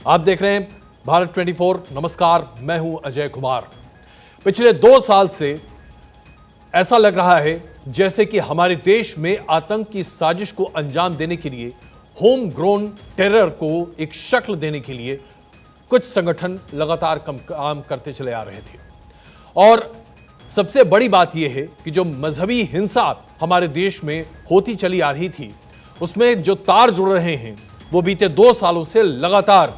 आप देख रहे हैं भारत 24। नमस्कार, मैं हूं अजय कुमार। पिछले 2 साल से ऐसा लग रहा है जैसे कि हमारे देश में आतंक की साजिश को अंजाम देने के लिए, होम ग्रोन टेरर को एक शक्ल देने के लिए कुछ संगठन लगातार काम करते चले आ रहे थे। और सबसे बड़ी बात यह है कि जो मजहबी हिंसा हमारे देश में होती चली आ रही थी, उसमें जो तार जुड़ रहे हैं वो बीते 2 सालों से लगातार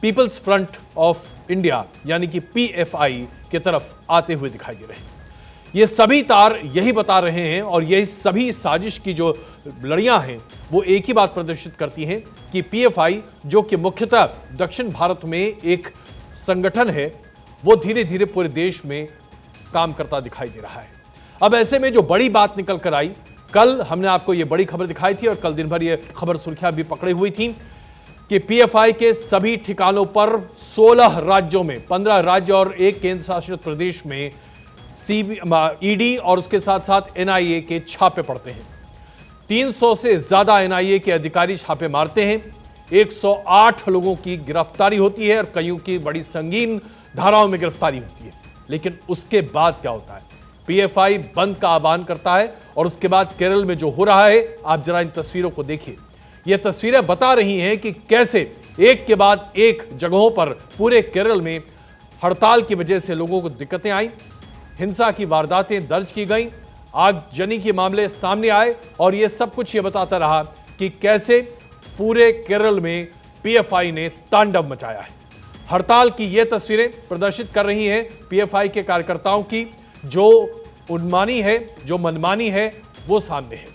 पीपल्स फ्रंट ऑफ इंडिया यानी कि पीएफआई की तरफ आते हुए दिखाई दे रहे हैं। ये सभी तार यही बता रहे हैं और यही सभी साजिश की जो लड़ियां हैं वो एक ही बात प्रदर्शित करती हैं कि पीएफआई, जो कि मुख्यतः दक्षिण भारत में एक संगठन है, वो धीरे धीरे पूरे देश में काम करता दिखाई दे रहा है। अब ऐसे में जो बड़ी बात निकल कर आई, कल हमने आपको ये बड़ी खबर दिखाई थी और कल दिन भर ये खबर सुर्खियां भी पकड़े हुई थी कि पीएफआई के सभी ठिकानों पर 16 राज्यों में, 15 राज्य और 1 केंद्र शासित प्रदेश में ईडी और उसके साथ साथ एनआईए के छापे पड़ते हैं। 300 से ज्यादा एनआईए के अधिकारी छापे मारते हैं। 108 लोगों की गिरफ्तारी होती है और कईयों की बड़ी संगीन धाराओं में गिरफ्तारी होती है। लेकिन उसके बाद क्या होता है? पीएफआई बंद का आह्वान करता है और उसके बाद केरल में जो हो रहा है, आप जरा इन तस्वीरों को देखिए। ये तस्वीरें बता रही हैं कि कैसे एक के बाद एक जगहों पर पूरे केरल में हड़ताल की वजह से लोगों को दिक्कतें आई, हिंसा की वारदातें दर्ज की गई, आगजनी के मामले सामने आए और यह सब कुछ ये बताता रहा कि कैसे पूरे केरल में पीएफआई ने तांडव मचाया है। हड़ताल की ये तस्वीरें प्रदर्शित कर रही हैं पीएफआई के कार्यकर्ताओं की, जो उन्मानी है, जो मनमानी है, वो सामने है।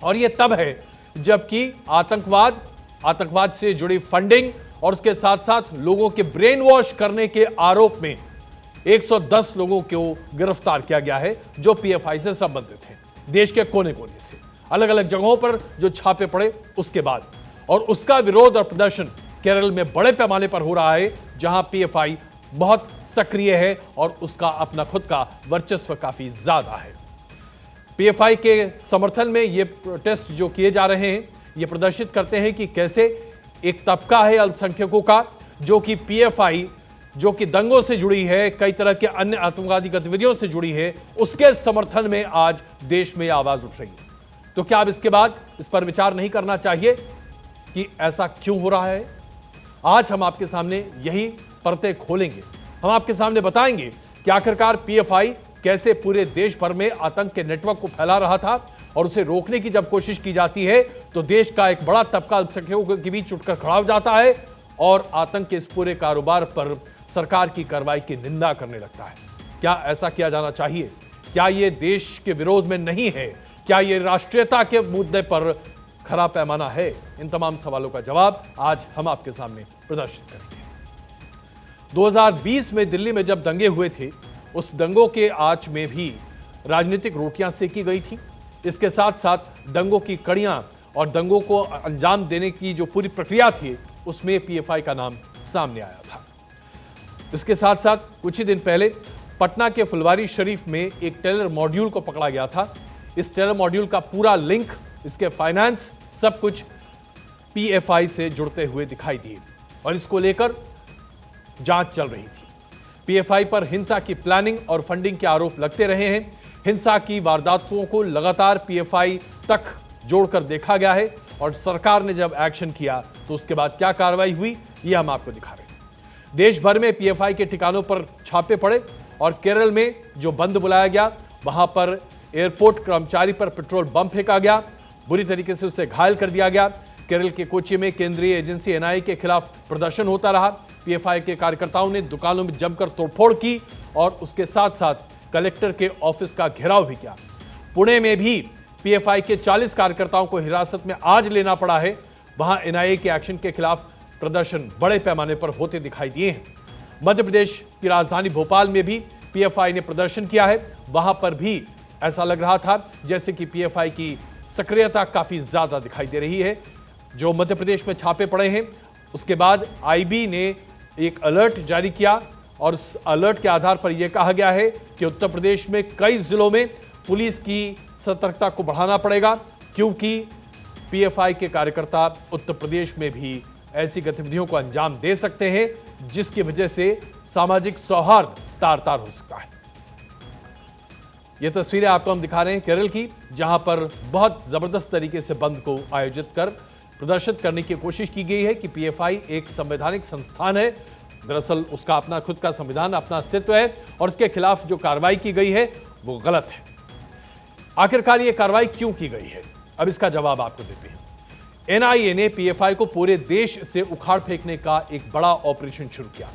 और ये तब है जबकि आतंकवाद से जुड़ी फंडिंग और उसके साथ साथ लोगों के ब्रेन वॉश करने के आरोप में 110 लोगों को गिरफ्तार किया गया है जो पीएफआई से संबंधित हैं। देश के कोने कोने से अलग अलग जगहों पर जो छापे पड़े उसके बाद, और उसका विरोध और प्रदर्शन केरल में बड़े पैमाने पर हो रहा है, जहां पीएफआई बहुत सक्रिय है और उसका अपना खुद का वर्चस्व काफी ज्यादा है। पीएफआई के समर्थन में ये प्रोटेस्ट जो किए जा रहे हैं, ये प्रदर्शित करते हैं कि कैसे एक तबका है अल्पसंख्यकों का, जो कि पीएफआई, जो कि दंगों से जुड़ी है, कई तरह के अन्य आतंकवादी गतिविधियों से जुड़ी है, उसके समर्थन में आज देश में आवाज उठ रही है। तो क्या अब इसके बाद इस पर विचार नहीं करना चाहिए कि ऐसा क्यों हो रहा है? आज हम आपके सामने यही परतें खोलेंगे। हम आपके सामने बताएंगे कि आखिरकार पीएफआई कैसे पूरे देश भर में आतंक के नेटवर्क को फैला रहा था और उसे रोकने की जब कोशिश की जाती है तो देश का एक बड़ा तबका अल्पसंख्यकों के बीच उठकर खड़ा हो जाता है और आतंक के इस पूरे कारोबार पर सरकार की कार्रवाई की निंदा करने लगता है। क्या ऐसा किया जाना चाहिए? क्या यह देश के विरोध में नहीं है? क्या यह राष्ट्रीयता के मुद्दे पर खरा पैमाना है? इन तमाम सवालों का जवाब आज हम आपके सामने प्रदर्शित करेंगे। 2020 में दिल्ली में जब दंगे हुए थे, उस दंगों के आंच में भी राजनीतिक रोटियां सेकी गई थी। इसके साथ साथ दंगों की कड़ियां और दंगों को अंजाम देने की जो पूरी प्रक्रिया थी, उसमें पीएफआई का नाम सामने आया था। इसके साथ साथ कुछ ही दिन पहले पटना के फुलवारी शरीफ में एक टेरर मॉड्यूल को पकड़ा गया था। इस टेरर मॉड्यूल का पूरा लिंक, इसके फाइनेंस, सब कुछ पीएफआई से जुड़ते हुए दिखाई दिए और इसको लेकर जांच चल रही थी। पीएफआई पर हिंसा की प्लानिंग और फंडिंग के आरोप लगते रहे हैं। हिंसा की वारदातों को लगातार पीएफआई तक जोड़कर देखा गया है और सरकार ने जब एक्शन किया तो उसके बाद क्या कार्रवाई हुई, यह हम आपको दिखा रहे हैं। देश भर में पीएफआई के ठिकानों पर छापे पड़े और केरल में जो बंद बुलाया गया, वहां पर एयरपोर्ट कर्मचारी पर पेट्रोल बम फेंका गया, बुरी तरीके से उसे घायल कर दिया गया। केरल के कोच्चि में केंद्रीय एजेंसी एनआईए के खिलाफ प्रदर्शन होता रहा। पीएफआई के कार्यकर्ताओं ने दुकानों में जमकर तोड़फोड़ की और उसके साथ साथ कलेक्टर के ऑफिस का घेराव भी किया। पुणे में भी पीएफआई के 40 कार्यकर्ताओं को हिरासत में आज लेना पड़ा है। वहां एनआईए के एक्शन के खिलाफ प्रदर्शन बड़े पैमाने पर होते दिखाई दिए हैं। मध्य प्रदेश की राजधानी भोपाल में भी पीएफआई ने प्रदर्शन किया है। वहां पर भी ऐसा लग रहा था जैसे कि पीएफआई की सक्रियता काफी ज्यादा दिखाई दे रही है। जो मध्य प्रदेश में छापे पड़े हैं, उसके बाद आईबी ने एक अलर्ट जारी किया और उस अलर्ट के आधार पर यह कहा गया है कि उत्तर प्रदेश में कई जिलों में पुलिस की सतर्कता को बढ़ाना पड़ेगा, क्योंकि पीएफआई के कार्यकर्ता उत्तर प्रदेश में भी ऐसी गतिविधियों को अंजाम दे सकते हैं जिसकी वजह से सामाजिक सौहार्द तार तार हो सकता है। ये तस्वीरें आपको हम दिखा रहे हैं केरल की, जहां पर बहुत जबरदस्त तरीके से बंद को आयोजित कर प्रदर्शित करने की कोशिश की गई है कि पीएफआई एक संवैधानिक संस्थान है। दरअसल उसका अपना खुद का संविधान, अपना अस्तित्व है और उसके खिलाफ जो कार्रवाई की गई है वो गलत है। आखिरकार ये कार्रवाई क्यों की गई है, अब इसका जवाब आपको देते हैं। एनआईए ने पीएफआई को पूरे देश से उखाड़ फेंकने का एक बड़ा ऑपरेशन शुरू किया।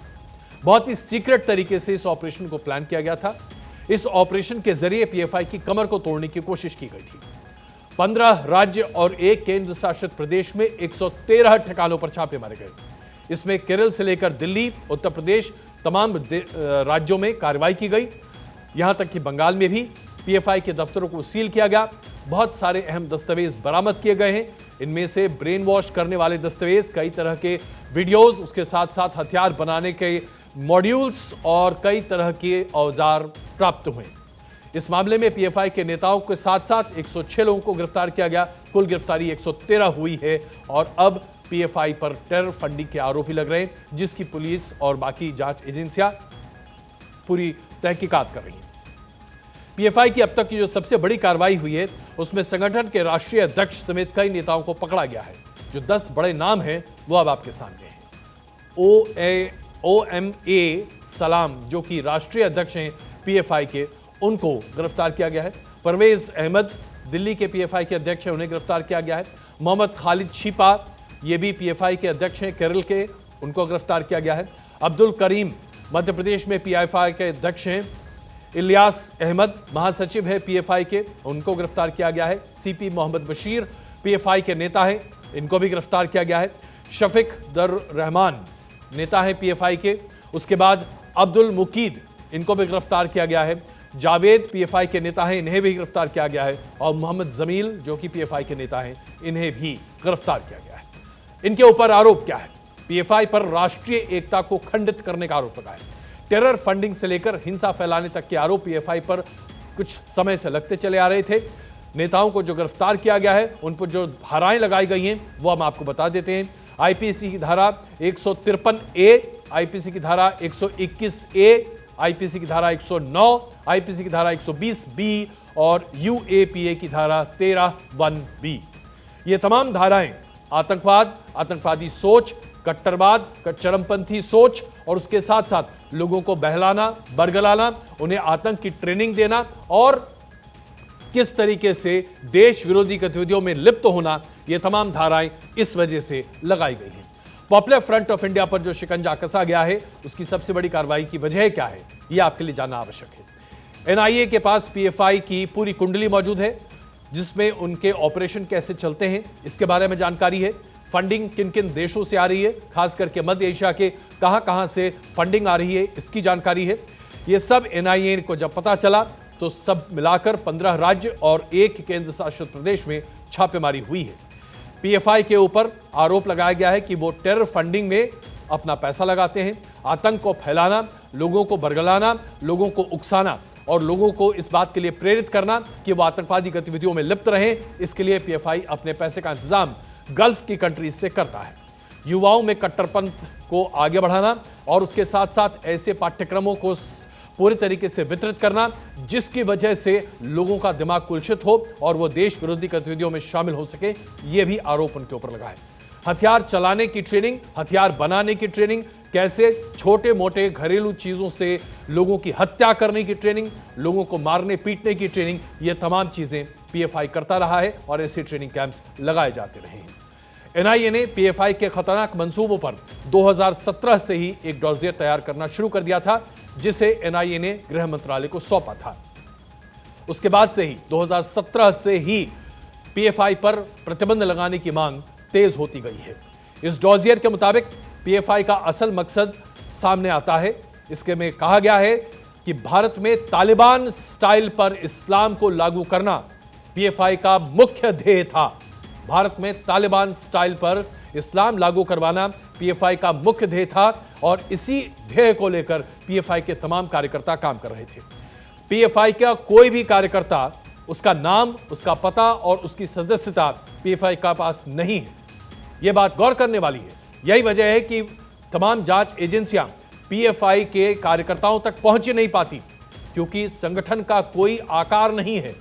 बहुत ही सीक्रेट तरीके से इस ऑपरेशन को प्लान किया गया था। इस ऑपरेशन के जरिए पीएफआई की कमर को तोड़ने की कोशिश की गई थी। 15 राज्य और एक केंद्र शासित प्रदेश में 113 ठिकानों पर छापे मारे गए। इसमें केरल से लेकर दिल्ली, उत्तर प्रदेश, तमाम राज्यों में कार्रवाई की गई। यहां तक कि बंगाल में भी पीएफआई के दफ्तरों को सील किया गया। बहुत सारे अहम दस्तावेज बरामद किए गए हैं। इनमें से ब्रेन वॉश करने वाले दस्तावेज, कई तरह के वीडियोस, उसके साथ साथ हथियार बनाने के मॉड्यूल्स और कई तरह के औजार प्राप्त हुए। इस मामले में पीएफआई के नेताओं के साथ साथ 106 लोगों को गिरफ्तार किया गया। कुल गिरफ्तारी 113 हुई है और अब पीएफआई पर टेरर फंडिंग के आरोपी लग रहे हैं, जिसकी पुलिस और बाकी जांच एजेंसियां पूरी तहकीकात कर रही हैं। पीएफआई की अब तक की जो सबसे बड़ी कार्रवाई हुई है उसमें संगठन के राष्ट्रीय अध्यक्ष समेत कई नेताओं को पकड़ा गया है। जो 10 बड़े नाम हैं वो अब आपके सामने हैं। OMA सलाम, जो कि राष्ट्रीय अध्यक्ष हैं पीएफआई के, उनको गिरफ्तार किया गया है। परवेज अहमद दिल्ली के पीएफआई के अध्यक्ष हैं, उन्हें गिरफ्तार किया गया है। मोहम्मद खालिद छिपा, ये भी पीएफआई के अध्यक्ष हैं केरल के, उनको गिरफ्तार किया गया है। अब्दुल करीम मध्य प्रदेश में पीएफआई के अध्यक्ष हैं। इलियास अहमद महासचिव है पीएफआई के, उनको गिरफ्तार किया गया है। सीपी मोहम्मद बशीर पीएफआई के नेता हैं, इनको भी गिरफ्तार किया गया है। शफीक दर रहमान नेता हैं पीएफआई के। उसके बाद अब्दुल मुकीद, इनको भी गिरफ्तार किया गया है। जावेद पीएफआई के नेता हैं, इन्हें भी गिरफ्तार किया गया है। और मोहम्मद जमील, जो कि पीएफआई के नेता हैं, इन्हें भी गिरफ्तार किया गया है। इनके ऊपर आरोप क्या है? पीएफआई पर राष्ट्रीय एकता को खंडित करने का आरोप लगा है। टेरर फंडिंग से लेकर हिंसा फैलाने तक के आरोप पीएफआई पर कुछ समय से लगते चले आ रहे थे। नेताओं को जो गिरफ्तार किया गया है, उन पर जो धाराएं लगाई गई हैं वो हम आपको बता देते हैं। आईपीसी की धारा 153A, आईपीसी की धारा 121A, आईपीसी की धारा 109, आईपीसी की धारा 120B और यूएपीए की धारा 13(1)B। ये तमाम धाराएं आतंकवाद, आतंकवादी सोच, कट्टरवाद, चरमपंथी सोच और उसके साथ साथ लोगों को बहलाना, बरगलाना, उन्हें आतंक की ट्रेनिंग देना और किस तरीके से देश विरोधी गतिविधियों में लिप्त होना, ये तमाम धाराएं इस वजह से लगाई गई हैं। पॉपुलर फ्रंट ऑफ इंडिया पर जो शिकंजा कसा गया है, उसकी सबसे बड़ी कार्रवाई की वजह क्या है, यह आपके लिए जानना आवश्यक है। एनआईए के पास पीएफआई की पूरी कुंडली मौजूद है, जिसमें उनके ऑपरेशन कैसे चलते हैं इसके बारे में जानकारी है। फंडिंग किन किन देशों से आ रही है, खास करके मध्य एशिया के कहां से फंडिंग आ रही है, इसकी जानकारी है। यह सब एनआईए को जब पता चला तो सब मिलाकर 15 राज्य और एक केंद्र शासित प्रदेश में छापेमारी हुई है। पीएफआई के ऊपर आरोप लगाया गया है कि वो टेरर फंडिंग में अपना पैसा लगाते हैं, आतंक को फैलाना, लोगों को बरगलाना, लोगों को उकसाना और लोगों को इस बात के लिए प्रेरित करना कि वो आतंकवादी गतिविधियों में लिप्त रहें। इसके लिए पीएफआई अपने पैसे का इंतजाम गल्फ की कंट्रीज से करता है। युवाओं में कट्टरपंथ को आगे बढ़ाना और उसके साथ साथ ऐसे पाठ्यक्रमों को पूरी तरीके से वितरित करना जिसकी वजह से लोगों का दिमाग कुलसित हो और वो देश विरोधी गतिविधियों में शामिल हो सके, ये भी आरोप उनके ऊपर लगा है। हथियार चलाने की ट्रेनिंग, हथियार बनाने की ट्रेनिंग, कैसे छोटे मोटे घरेलू चीजों से लोगों की हत्या करने की ट्रेनिंग, लोगों को मारने पीटने की ट्रेनिंग, ये तमाम चीजें पीएफआई करता रहा है और ऐसे ट्रेनिंग कैंप्स लगाए जाते रहे हैं। एनआईए ने पीएफआई के खतरनाक मंसूबों पर 2017 से ही एक डॉसियर तैयार करना शुरू कर दिया था, जिसे एनआईए ने गृह मंत्रालय को सौंपा था। उसके बाद से ही 2017 से ही पीएफआई पर प्रतिबंध लगाने की मांग तेज होती गई है। इस डॉसियर के मुताबिक पीएफआई का असल मकसद सामने आता है। इसके में कहा गया है कि भारत में तालिबान स्टाइल पर इस्लाम को लागू करना पीएफआई का मुख्य ध्येय था। भारत में तालिबान स्टाइल पर इस्लाम लागू करवाना पीएफआई का मुख्य ध्येय था और इसी ध्येय को लेकर पीएफआई के तमाम कार्यकर्ता काम कर रहे थे। पीएफआई का कोई भी कार्यकर्ता, उसका नाम, उसका पता और उसकी सदस्यता पीएफआई का पास नहीं है। यह बात गौर करने वाली है यही वजह है कि तमाम जांच एजेंसियां पीएफआई के कार्यकर्ताओं तक पहुंच ही नहीं पाती, क्योंकि संगठन का कोई आकार नहीं है।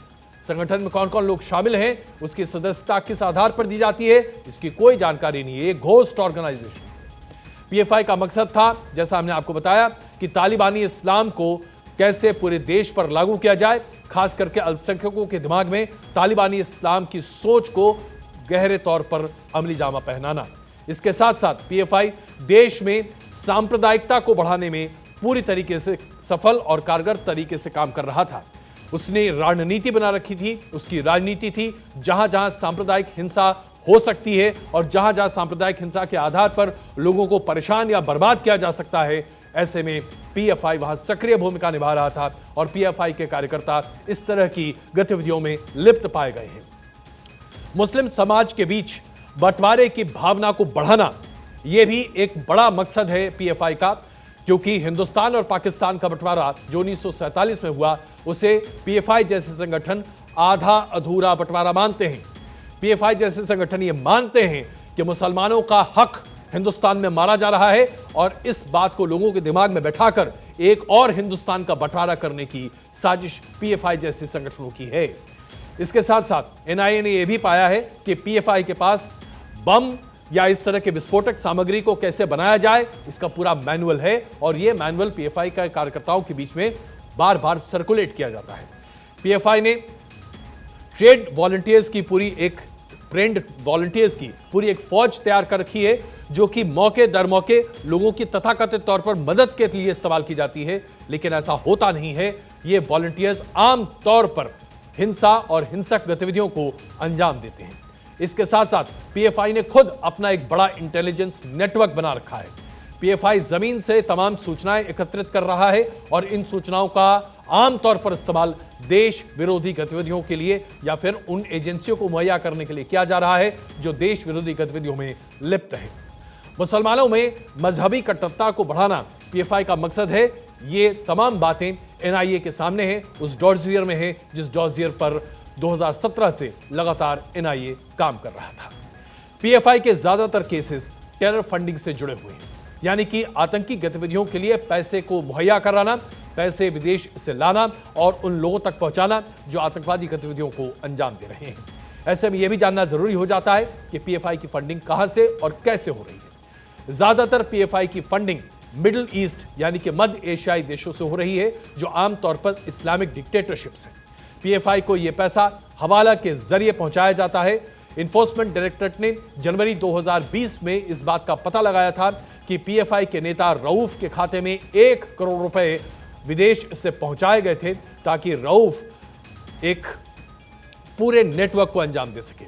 संगठन में कौन कौन लोग शामिल हैं, उसकी सदस्यता किस आधार पर दी जाती है, इसकी कोई जानकारी नहीं है। एक घोस्ट ऑर्गेनाइजेशन। पीएफआई का मकसद था, जैसा हमने आपको बताया, कि तालिबानी इस्लाम को कैसे पूरे देश पर लागू किया जाए, खास करके अल्पसंख्यकों के दिमाग में तालिबानी इस्लाम की सोच को गहरे तौर पर अमली जामा पहनाना। इसके साथ साथ पीएफआई देश में सांप्रदायिकता को बढ़ाने में पूरी तरीके से सफल और कारगर तरीके से काम कर रहा था। उसने रणनीति बना रखी थी। उसकी राजनीति थी जहां जहां सांप्रदायिक हिंसा हो सकती है और जहां जहां सांप्रदायिक हिंसा के आधार पर लोगों को परेशान या बर्बाद किया जा सकता है, ऐसे में पीएफआई वहां सक्रिय भूमिका निभा रहा था और पीएफआई के कार्यकर्ता इस तरह की गतिविधियों में लिप्त पाए गए हैं। मुस्लिम समाज के बीच बंटवारे की भावना को बढ़ाना, यह भी एक बड़ा मकसद है पीएफआई का, क्योंकि हिंदुस्तान और पाकिस्तान का बंटवारा जो 1947 में हुआ, उसे पीएफआई जैसे संगठन आधा अधूरा बंटवारा मानते हैं। पीएफआई जैसे संगठन ये मानते हैं कि मुसलमानों का हक हिंदुस्तान में मारा जा रहा है और इस बात को लोगों के दिमाग में बैठाकर एक और हिंदुस्तान का बंटवारा करने की साजिश पीएफआई जैसे संगठनों की है। इसके साथ साथ एनआईए ने यह भी पाया है कि पीएफआई के पास बम या इस तरह के विस्फोटक सामग्री को कैसे बनाया जाए, इसका पूरा मैनुअल है और यह मैनुअल पीएफआई के कार्यकर्ताओं के बीच में बार बार सर्कुलेट किया जाता है। पीएफआई ने ट्रेड वॉलंटियर्स की पूरी एक ट्रेंड वॉलंटियर्स की पूरी एक फौज तैयार कर रखी है, जो कि मौके दर मौके लोगों की तथाकथित तौर पर मदद के लिए इस्तेमाल की जाती है, लेकिन ऐसा होता नहीं है। ये वॉलंटियर्स आम तौर पर हिंसा और हिंसक गतिविधियों को अंजाम देते हैं। इसके साथ साथ पीएफआई ने खुद अपना एक बड़ा इंटेलिजेंस नेटवर्क बना रखा है। पीएफआई जमीन से तमाम सूचनाएं एकत्रित कर रहा है और इन सूचनाओं का आमतौर पर इस्तेमाल देश विरोधी गतिविधियों के लिए या फिर उन एजेंसियों को मुहैया करने के लिए किया जा रहा है जो देश विरोधी गतिविधियों में लिप्त है। मुसलमानों में मजहबी कट्टरता को बढ़ाना पीएफआई का मकसद है। ये तमाम बातें एनआईए के सामने हैं, उस डॉसियर में है जिस डॉसियर पर 2017 से लगातार एनआईए काम कर रहा था। पीएफआई के ज्यादातर केसेस टेरर फंडिंग से जुड़े हुए हैं, यानी कि आतंकी गतिविधियों के लिए पैसे को मुहैया कराना, पैसे विदेश से लाना और उन लोगों तक पहुंचाना जो आतंकवादी गतिविधियों को अंजाम दे रहे हैं। ऐसे में यह भी जानना जरूरी हो जाता है कि पीएफआई की फंडिंग कहां से और कैसे हो रही है। ज्यादातर पीएफआई की फंडिंग मिडिल ईस्ट यानी कि मध्य एशियाई देशों से हो रही है, जो आमतौर पर इस्लामिक डिक्टेटरशिप्स हैं। पीएफआई को यह पैसा हवाला के जरिए पहुंचाया जाता है। इन्फोर्समेंट डायरेक्टरेट ने जनवरी 2020 में इस बात का पता लगाया था कि पीएफआई के नेता रऊफ के खाते में 1 करोड़ रुपए विदेश से पहुंचाए गए थे, ताकि रऊफ एक पूरे नेटवर्क को अंजाम दे सके।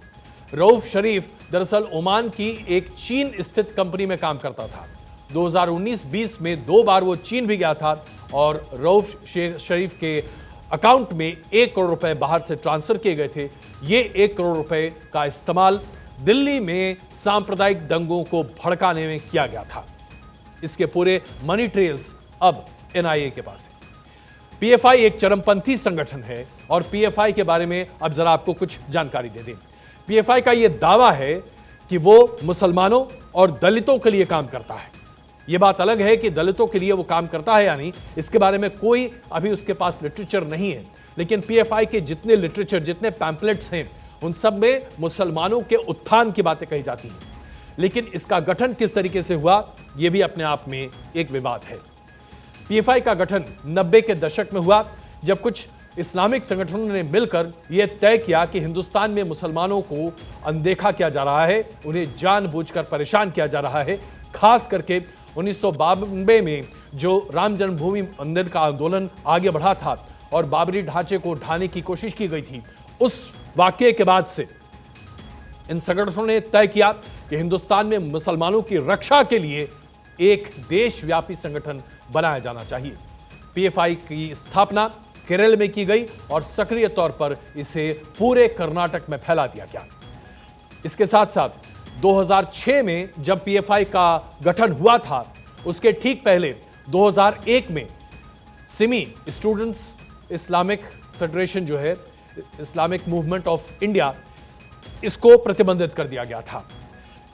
रऊफ शरीफ दरअसल ओमान की एक चीन स्थित कंपनी में काम करता था। 2019-20 में 2 बार वो चीन भी गया था और रऊफ शरीफ के अकाउंट में 1 करोड़ रुपए बाहर से ट्रांसफर किए गए थे। ये 1 करोड़ रुपए का इस्तेमाल दिल्ली में सांप्रदायिक दंगों को भड़काने में किया गया था। इसके पूरे मनी ट्रेल्स अब एनआईए के पास है। पीएफआई एक चरमपंथी संगठन है और पीएफआई के बारे में अब जरा आपको कुछ जानकारी दे दें। पीएफआई का यह दावा है कि वो मुसलमानों और दलितों के लिए काम करता है। यह बात अलग है कि दलितों के लिए वो काम करता है या नहीं, इसके बारे में कोई अभी उसके पास लिटरेचर नहीं है, लेकिन पीएफआई के जितने लिटरेचर, जितने पैम्पलेट्स हैं, उन सब में मुसलमानों के उत्थान की बातें कही जाती हैं। लेकिन इसका गठन किस तरीके से हुआ, यह भी अपने आप में एक विवाद है। पीएफआई का गठन 90 के दशक में हुआ, जब कुछ इस्लामिक संगठनों ने मिलकर यह तय किया कि हिंदुस्तान में मुसलमानों को अनदेखा किया जा रहा है, उन्हें जानबूझकर परेशान किया जा रहा है। खास करके 1992 में जो राम जन्मभूमि मंदिर का आंदोलन आगे बढ़ा था और बाबरी ढांचे को ढाने की कोशिश की गई थी, उस वाकये के बाद से इन संगठनों ने तय किया कि हिंदुस्तान में मुसलमानों की रक्षा के लिए एक देशव्यापी संगठन बनाया जाना चाहिए। पीएफआई की स्थापना केरल में की गई और सक्रिय तौर पर इसे पूरे कर्नाटक में फैला दिया गया। इसके साथ साथ 2006 में जब पीएफआई का गठन हुआ था, उसके ठीक पहले 2001 में सिमी, स्टूडेंट्स इस्लामिक फेडरेशन जो है, इस्लामिक मूवमेंट ऑफ इंडिया, इसको प्रतिबंधित कर दिया गया था।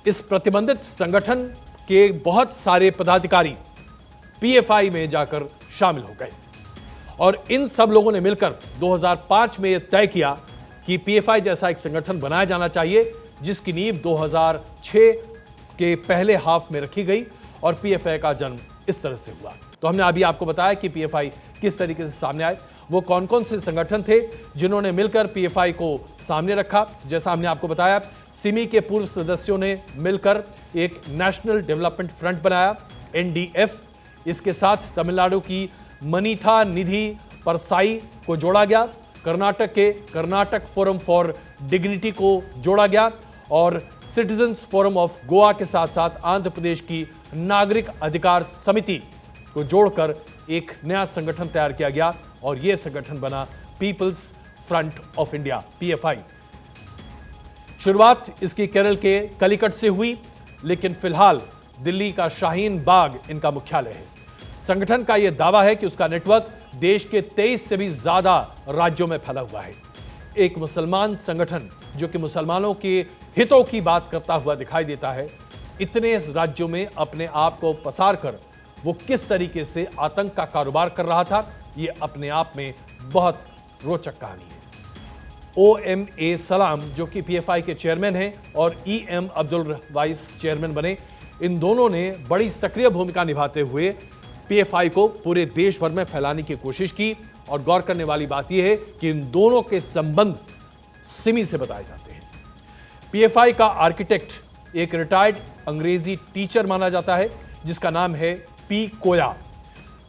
इस प्रतिबंधित संगठन के बहुत सारे पदाधिकारी पीएफआई में जाकर शामिल हो गए और इन सब लोगों ने मिलकर 2005 में यह तय किया कि पीएफआई जैसा एक संगठन बनाया जाना चाहिए, जिसकी नींव 2006 के पहले हाफ में रखी गई और पीएफआई का जन्म इस तरह से हुआ। तो हमने अभी आपको बताया कि पीएफआई किस तरीके से सामने आए, वो कौन कौन से संगठन थे जिन्होंने मिलकर पीएफआई को सामने रखा। जैसा हमने आपको बताया, सिमी के पूर्व सदस्यों ने मिलकर एक नेशनल डेवलपमेंट फ्रंट बनाया, एनडीएफ। इसके साथ तमिलनाडु की मनीथा निधि परसाई को जोड़ा गया, कर्नाटक के कर्नाटक फोरम फॉर डिग्निटी को जोड़ा गया और सिटीजन्स फोरम ऑफ गोवा के साथ साथ आंध्र प्रदेश की नागरिक अधिकार समिति को जोड़कर एक नया संगठन तैयार किया गया और यह संगठन बना people's front of India, PFI. शुरुआत इसकी केरल के कलिकट से हुई, लेकिन फिलहाल दिल्ली का शाहीन बाग इनका मुख्यालय है। संगठन का यह दावा है कि उसका नेटवर्क देश के 23 से भी ज्यादा राज्यों में फैला हुआ है। एक मुसलमान संगठन जो कि मुसलमानों के हितों की बात करता हुआ दिखाई देता है, इतने राज्यों में अपने आप को पसार कर वो किस तरीके से आतंक का कारोबार कर रहा था, ये अपने आप में बहुत रोचक कहानी है। OMA सलाम जो कि पीएफआई के चेयरमैन हैं और EM अब्दुल वाइस चेयरमैन बने, इन दोनों ने बड़ी सक्रिय भूमिका निभाते हुए पीएफआई को पूरे देश भर में फैलाने की कोशिश की। और गौर करने वाली बात यह है कि इन दोनों के संबंध सिमी से बताए जाते हैं। पीएफआई का आर्किटेक्ट एक रिटायर्ड अंग्रेजी टीचर माना जाता है जिसका नाम है पी कोया।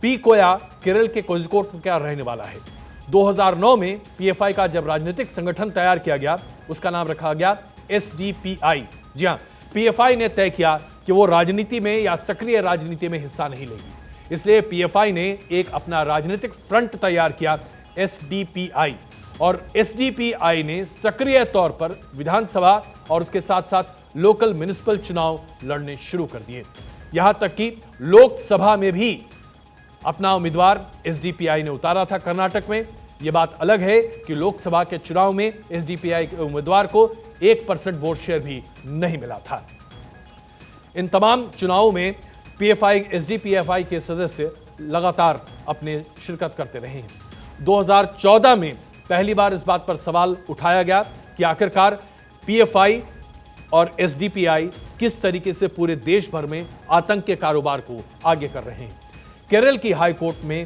पी कोया केरल के कोझिकोड का रहने वाला है। 2009 में पीएफआई का जब राजनीतिक संगठन तैयार किया गया, उसका नाम रखा गया एसडीपीआई। जी हां, पीएफआई ने तय किया कि वो राजनीति में या सक्रिय राजनीति में हिस्सा नहीं लेगी, इसलिए पीएफआई ने एक अपना राजनीतिक फ्रंट तैयार किया, एसडीपीआई। और एसडीपीआई ने सक्रिय तौर पर विधानसभा और उसके साथ साथ लोकल म्युनिसिपल चुनाव लड़ने शुरू कर दिए। यहां तक कि लोकसभा में भी अपना उम्मीदवार एसडीपीआई ने उतारा था कर्नाटक में। यह बात अलग है कि लोकसभा के चुनाव में एसडीपीआई के उम्मीदवार को 1% वोट शेयर भी नहीं मिला था। इन तमाम चुनावों में पीएफआई एसडीपीएफआई के सदस्य लगातार अपने शिरकत करते रहे हैं। 2014 में पहली बार इस बात पर सवाल उठाया गया कि आखिरकार पीएफआई और एसडीपीआई किस तरीके से पूरे देश भर में आतंक के कारोबार को आगे कर रहे हैं। केरल की हाई कोर्ट में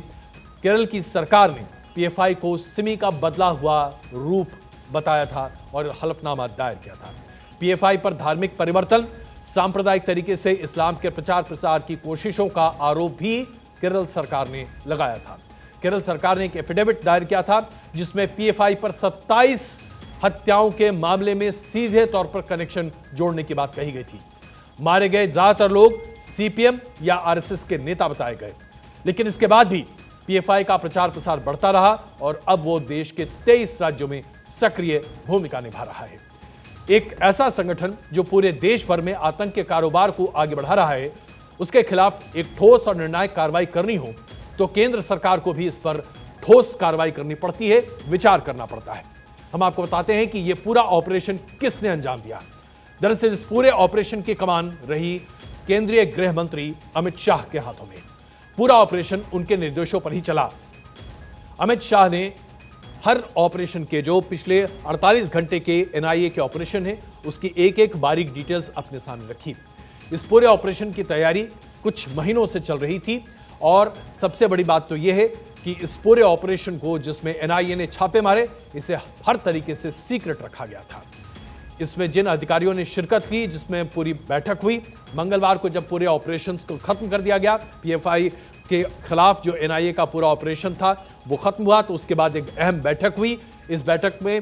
केरल की सरकार ने पीएफआई को सिमी का बदला हुआ रूप बताया था और हलफनामा दायर किया था। पीएफआई पर धार्मिक परिवर्तन, सांप्रदायिक तरीके से इस्लाम के प्रचार प्रसार की कोशिशों का आरोप भी केरल सरकार ने लगाया था। केरल सरकार ने एक एफिडेविट दायर किया था जिसमें पीएफआई पर 27 हत्याओं के मामले में सीधे तौर पर कनेक्शन जोड़ने की बात कही गई थी। मारे गए ज्यादातर लोग सीपीएम या आरएसएस के नेता बताए गए, लेकिन इसके बाद भी पीएफआई का प्रचार प्रसार बढ़ता रहा और अब वो देश के 23 राज्यों में सक्रिय भूमिका निभा रहा है। एक ऐसा संगठन जो पूरे देश भर में आतंक के कारोबार को आगे बढ़ा रहा है, उसके खिलाफ एक ठोस और निर्णायक कार्रवाई करनी हो तो केंद्र सरकार को भी इस पर ठोस कार्रवाई करनी पड़ती है, विचार करना पड़ता है। हम आपको बताते हैं कि यह पूरा ऑपरेशन किसने अंजाम दिया। दरअसल इस पूरे ऑपरेशन की कमान रही केंद्रीय गृह मंत्री अमित शाह के हाथों में। पूरा ऑपरेशन उनके निर्देशों पर ही चला। अमित शाह ने हर ऑपरेशन के जो पिछले 48 घंटे के एनआईए के ऑपरेशन है, उसकी एक एक बारीक डिटेल्स अपने सामने रखी। इस पूरे ऑपरेशन की तैयारी कुछ महीनों से चल रही थी और सबसे बड़ी बात तो यह है कि इस पूरे ऑपरेशन को जिसमें एनआईए ने छापे मारे, इसे हर तरीके से सीक्रेट रखा गया था। इसमें जिन अधिकारियों ने शिरकत की, जिसमें पूरी बैठक हुई, मंगलवार को जब पूरे ऑपरेशंस को खत्म कर दिया गया, पीएफआई के खिलाफ जो एनआईए का पूरा ऑपरेशन था वो खत्म हुआ, तो उसके बाद एक अहम बैठक हुई। इस बैठक में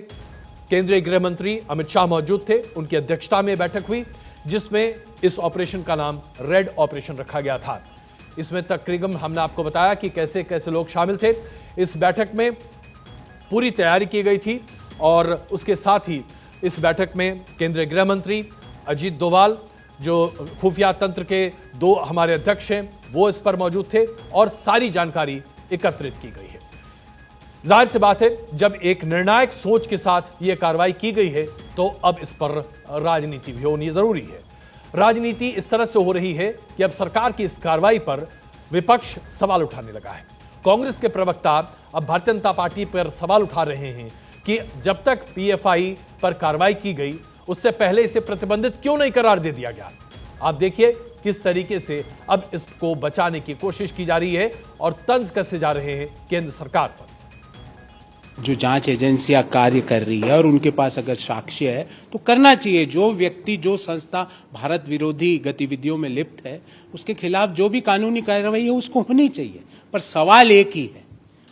केंद्रीय गृह मंत्री अमित शाह मौजूद थे, उनकी अध्यक्षता में बैठक हुई जिसमें इस ऑपरेशन का नाम रेड ऑपरेशन रखा गया था। इसमें तकरीबन हमने आपको बताया कि कैसे कैसे लोग शामिल थे। इस बैठक में पूरी तैयारी की गई थी और उसके साथ ही इस बैठक में केंद्रीय गृह मंत्री अजीत डोभाल, जो खुफिया तंत्र के 2 हमारे अध्यक्ष हैं, वो इस पर मौजूद थे और सारी जानकारी एकत्रित की गई है। जाहिर सी बात है, जब एक निर्णायक सोच के साथ यह कार्रवाई की गई है तो अब इस पर राजनीति भी होनी जरूरी है। राजनीति इस तरह से हो रही है कि अब सरकार की इस कार्रवाई पर विपक्ष सवाल उठाने लगा है। कांग्रेस के प्रवक्ता अब भारतीय जनता पार्टी पर सवाल उठा रहे हैं कि जब तक पीएफआई पर कार्रवाई की गई उससे पहले इसे प्रतिबंधित क्यों नहीं करार दे दिया गया। आप देखिए किस तरीके से अब इसको बचाने की कोशिश की जा रही है और तंज कसे जा रहे हैं केंद्र सरकार पर। जो जांच एजेंसियां कार्य कर रही है और उनके पास अगर साक्ष्य है तो करना चाहिए। जो व्यक्ति जो संस्था भारत विरोधी गतिविधियों में लिप्त है उसके खिलाफ जो भी कानूनी कार्रवाई है उसको होनी चाहिए। पर सवाल एक ही है,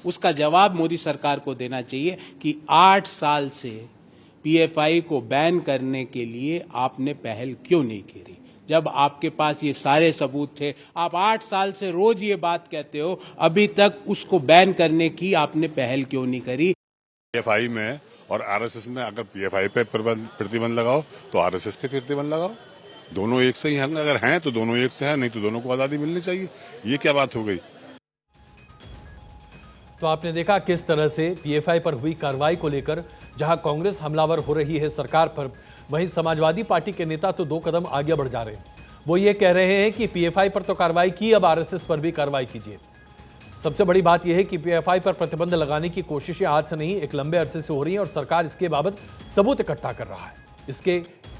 उसका जवाब मोदी सरकार को देना चाहिए कि 8 साल से पीएफआई को बैन करने के लिए आपने पहल क्यों नहीं करी। जब आपके पास ये सारे सबूत थे, आप 8 साल से रोज ये बात कहते हो, अभी तक उसको बैन करने की आपने पहल क्यों नहीं करी। पीएफआई में और आरएसएस में अगर पीएफआई पे प्रतिबंध लगाओ तो आरएसएस पे प्रतिबंध लगाओ। दोनों एक से ही हैं, अगर हैं तो दोनों एक से हैं, नहीं तो दोनों को आजादी मिलनी चाहिए। ये क्या बात हो गई। तो आपने देखा किस तरह से पीएफआई पर हुई कार्रवाई को लेकर जहां कांग्रेस हमलावर हो रही है सरकार पर, वहीं समाजवादी पार्टी के नेता तो 2 कदम आगे बढ़ जा रहे हैं। वो ये कह रहे हैं कि पीएफआई पर तो कार्रवाई की, अब आरएसएस पर भी कार्रवाई कीजिए। सबसे बड़ी बात यह है कि पीएफआई पर प्रतिबंध लगाने की कोशिशें आज से नहीं, एक लंबे अरसे से हो रही हैं और सरकार इसके बाबत सबूत इकट्ठा कर रहा है।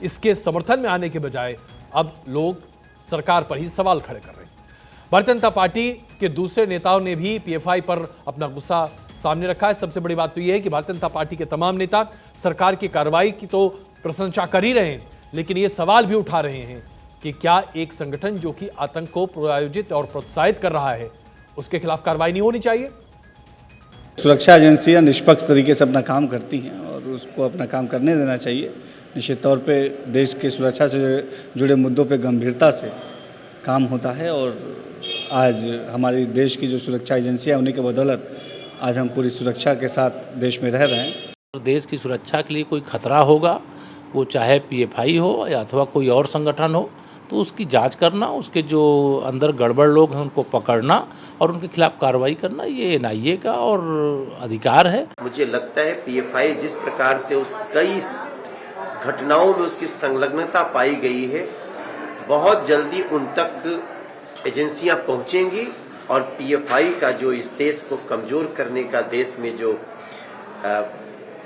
इसके समर्थन में आने के बजाय अब लोग सरकार पर ही सवाल खड़े कर रहे हैं। भारतीय जनता पार्टी के दूसरे नेताओं ने भी पीएफआई पर अपना गुस्सा सामने रखा है। सबसे बड़ी बात तो यह है कि भारतीय जनता पार्टी के तमाम नेता सरकार की कार्रवाई की तो प्रशंसा कर ही रहे हैं, लेकिन ये सवाल भी उठा रहे हैं कि क्या एक संगठन जो कि आतंक को प्रायोजित और प्रोत्साहित कर रहा है उसके खिलाफ कार्रवाई नहीं होनी चाहिए। सुरक्षा एजेंसियां निष्पक्ष तरीके से अपना काम करती हैं और उसको अपना काम करने देना चाहिए। निश्चित तौर पे देश की सुरक्षा से जुड़े मुद्दों पे गंभीरता से काम होता है और आज हमारे देश की जो सुरक्षा एजेंसियां उन्हीं के बदौलत आज हम पूरी सुरक्षा के साथ देश में रह रहे हैं। देश की सुरक्षा के लिए कोई खतरा होगा, वो चाहे पीएफआई हो या अथवा कोई और संगठन हो, तो उसकी जांच करना, उसके जो अंदर गड़बड़ लोग हैं उनको पकड़ना और उनके खिलाफ कार्रवाई करना, ये एनआईए का और अधिकार है। मुझे लगता है पीएफआई जिस प्रकार से उस कई घटनाओं में उसकी संलग्नता पाई गई है, बहुत जल्दी उन तक एजेंसियां पहुंचेंगी और पीएफआई का जो इस देश को कमजोर करने का, देश में जो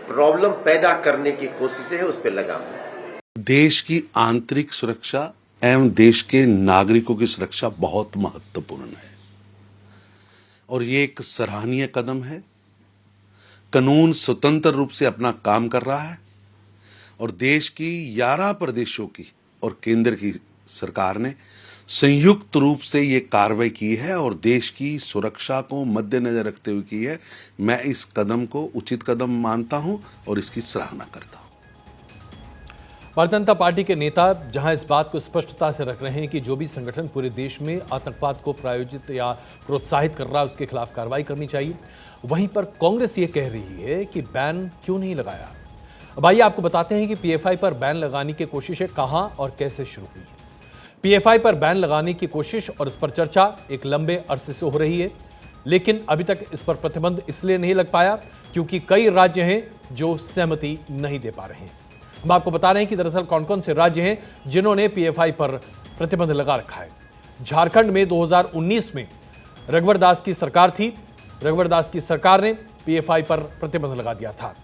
प्रॉब्लम पैदा करने की कोशिशें है उस पर लगाम। देश की आंतरिक सुरक्षा एवं देश के नागरिकों की सुरक्षा बहुत महत्वपूर्ण है और ये एक सराहनीय कदम है। कानून स्वतंत्र रूप से अपना काम कर रहा है और देश की 11 प्रदेशों की और केंद्र की सरकार ने संयुक्त रूप से ये कार्रवाई की है और देश की सुरक्षा को मद्देनजर रखते हुए की है। मैं इस कदम को उचित कदम मानता हूं और इसकी सराहना करता हूं। भारतीय जनता पार्टी के नेता जहां इस बात को स्पष्टता से रख रहे हैं कि जो भी संगठन पूरे देश में आतंकवाद को प्रायोजित या प्रोत्साहित कर रहा है उसके खिलाफ कार्रवाई करनी चाहिए, वहीं पर कांग्रेस ये कह रही है कि बैन क्यों नहीं लगाया। अब आइए आपको बताते हैं कि पीएफआई पर बैन लगाने की कोशिशें कहां और कैसे शुरू हुई है। पीएफआई पर बैन लगाने की कोशिश और इस पर चर्चा एक लंबे अरसे से हो रही है, लेकिन अभी तक इस पर प्रतिबंध इसलिए नहीं लग पाया क्योंकि कई राज्य हैं जो सहमति नहीं दे पा रहे हैं। हम आपको बता रहे हैं कि दरअसल कौन कौन से राज्य हैं जिन्होंने पीएफआई पर प्रतिबंध लगा रखा है। झारखंड में 2019 में रघुवर दास की सरकार थी। रघुवर दास की सरकार ने पीएफआई पर प्रतिबंध लगा दिया था।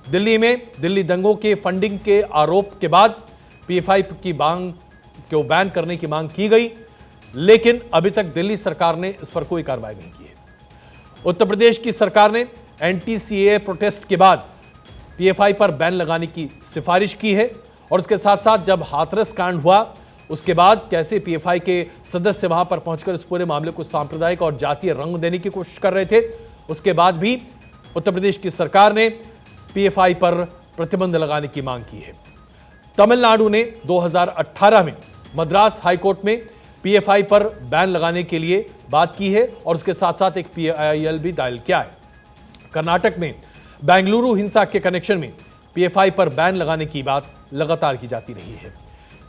दिल्ली में दिल्ली दंगों के फंडिंग के आरोप के बाद पीएफआई की मांग को बैन करने की मांग की गई, लेकिन अभी तक दिल्ली सरकार ने इस पर कोई कार्रवाई नहीं की है। उत्तर प्रदेश की सरकार ने एंटी-सीएए प्रोटेस्ट के बाद पीएफआई पर बैन लगाने की सिफारिश की है और उसके साथ साथ जब हाथरस कांड हुआ उसके बाद कैसे पीएफआई के सदस्य वहां पर पहुंचकर इस पूरे मामले को सांप्रदायिक और जातीय रंग देने की कोशिश कर रहे थे, उसके बाद भी उत्तर प्रदेश की सरकार ने पीएफआई पर प्रतिबंध लगाने की मांग की है। तमिलनाडु ने 2018 में मद्रास हाईकोर्ट में पीएफआई पर बैन लगाने के लिए बात की है और उसके साथ साथ एक पीआईएल भी दायर किया है। कर्नाटक में बेंगलुरु हिंसा के कनेक्शन में पीएफआई पर बैन लगाने की बात लगातार की जाती रही है।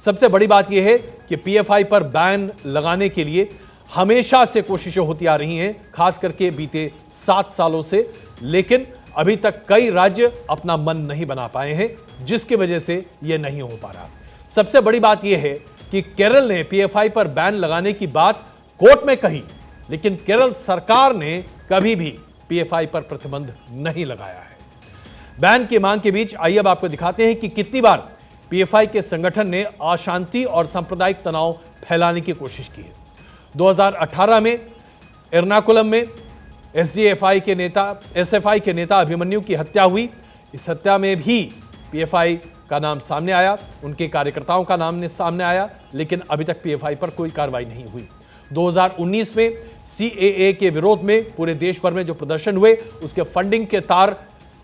सबसे बड़ी बात यह है कि पीएफआई पर बैन लगाने के लिए हमेशा से कोशिशें होती आ रही हैं, खास करके बीते 7 सालों से, लेकिन अभी तक कई राज्य अपना मन नहीं बना पाए हैं, जिसकी वजह से यह नहीं हो पा रहा। सबसे बड़ी बात यह है कि केरल ने पीएफआई पर बैन लगाने की बात कोर्ट में कही, लेकिन केरल सरकार ने कभी भी पीएफआई पर प्रतिबंध नहीं लगाया है। बैन की मांग के बीच आइए अब आपको दिखाते हैं कि कितनी बार पीएफआई के संगठन ने अशांति और सांप्रदायिक तनाव फैलाने की कोशिश की है। 2018 में एर्नाकुलम में एसएफआई के नेता अभिमन्यु की हत्या हुई। इस हत्या में भी पीएफआई का नाम सामने आया, उनके कार्यकर्ताओं का नाम सामने आया, लेकिन अभी तक पीएफआई पर कोई कार्रवाई नहीं हुई। 2019 में सीएए के विरोध में पूरे देश भर में जो प्रदर्शन हुए, उसके फंडिंग के तार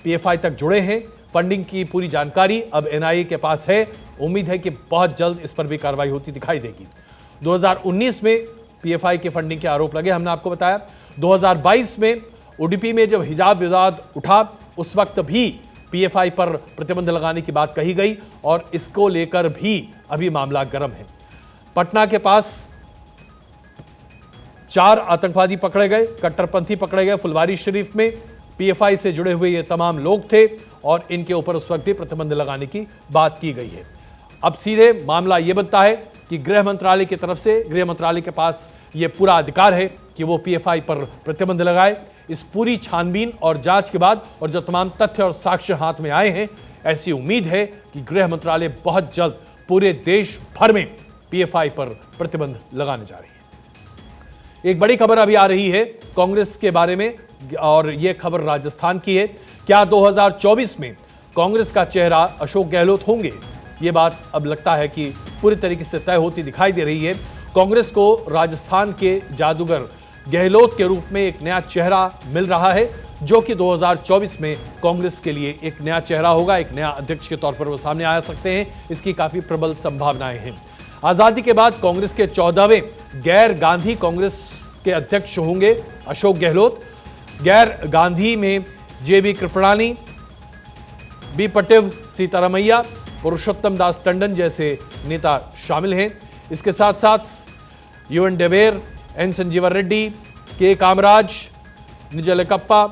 पीएफआई तक जुड़े हैं। फंडिंग की पूरी जानकारी अब एनआईए के पास है। उम्मीद है कि बहुत जल्द इस पर भी कार्रवाई होती दिखाई देगी। 2019 में पीएफआई के फंडिंग के आरोप लगे, हमने आपको बताया। 2022 में उडुपी में जब हिजाब विवाद उठा, उस वक्त भी पीएफआई पर प्रतिबंध लगाने की बात कही गई और इसको लेकर भी अभी मामला गर्म है। पटना के पास 4 आतंकवादी पकड़े गए, कट्टरपंथी पकड़े गए। फुलवारी शरीफ में पीएफआई से जुड़े हुए ये तमाम लोग थे और इनके ऊपर उस वक्त भी प्रतिबंध लगाने की बात की गई है। अब सीधे मामला यह बनता है कि गृह मंत्रालय की तरफ से, गृह मंत्रालय के पास यह पूरा अधिकार है कि वो पीएफआई पर प्रतिबंध लगाए। इस पूरी छानबीन और जांच के बाद और जो तमाम तथ्य और साक्ष्य हाथ में आए हैं, ऐसी उम्मीद है कि गृह मंत्रालय बहुत जल्द पूरे देश भर में पीएफआई पर प्रतिबंध लगाने जा रही है। एक बड़ी खबर अभी आ रही है कांग्रेस के बारे में और यह खबर राजस्थान की है। क्या 2024 में कांग्रेस का चेहरा अशोक गहलोत होंगे? यह बात अब लगता है कि पूरी तरीके से तय होती दिखाई दे रही है। कांग्रेस को राजस्थान के जादूगर गहलोत के रूप में एक नया चेहरा मिल रहा है, जो कि 2024 में कांग्रेस के लिए एक नया चेहरा होगा। एक नया अध्यक्ष के तौर पर वो सामने आ सकते हैं, इसकी काफी प्रबल संभावनाएं हैं। आजादी के बाद कांग्रेस के 14वें गैर गांधी कांग्रेस के अध्यक्ष होंगे अशोक गहलोत। गैर गांधी में जेबी कृपलानी, बी पटेव, सीतारामैया, पुरुषोत्तम दास टंडन जैसे नेता शामिल हैं। इसके साथ साथ यूएन डेवेर, एन संजीवा रेड्डी, के कामराज, निजलकप्पा,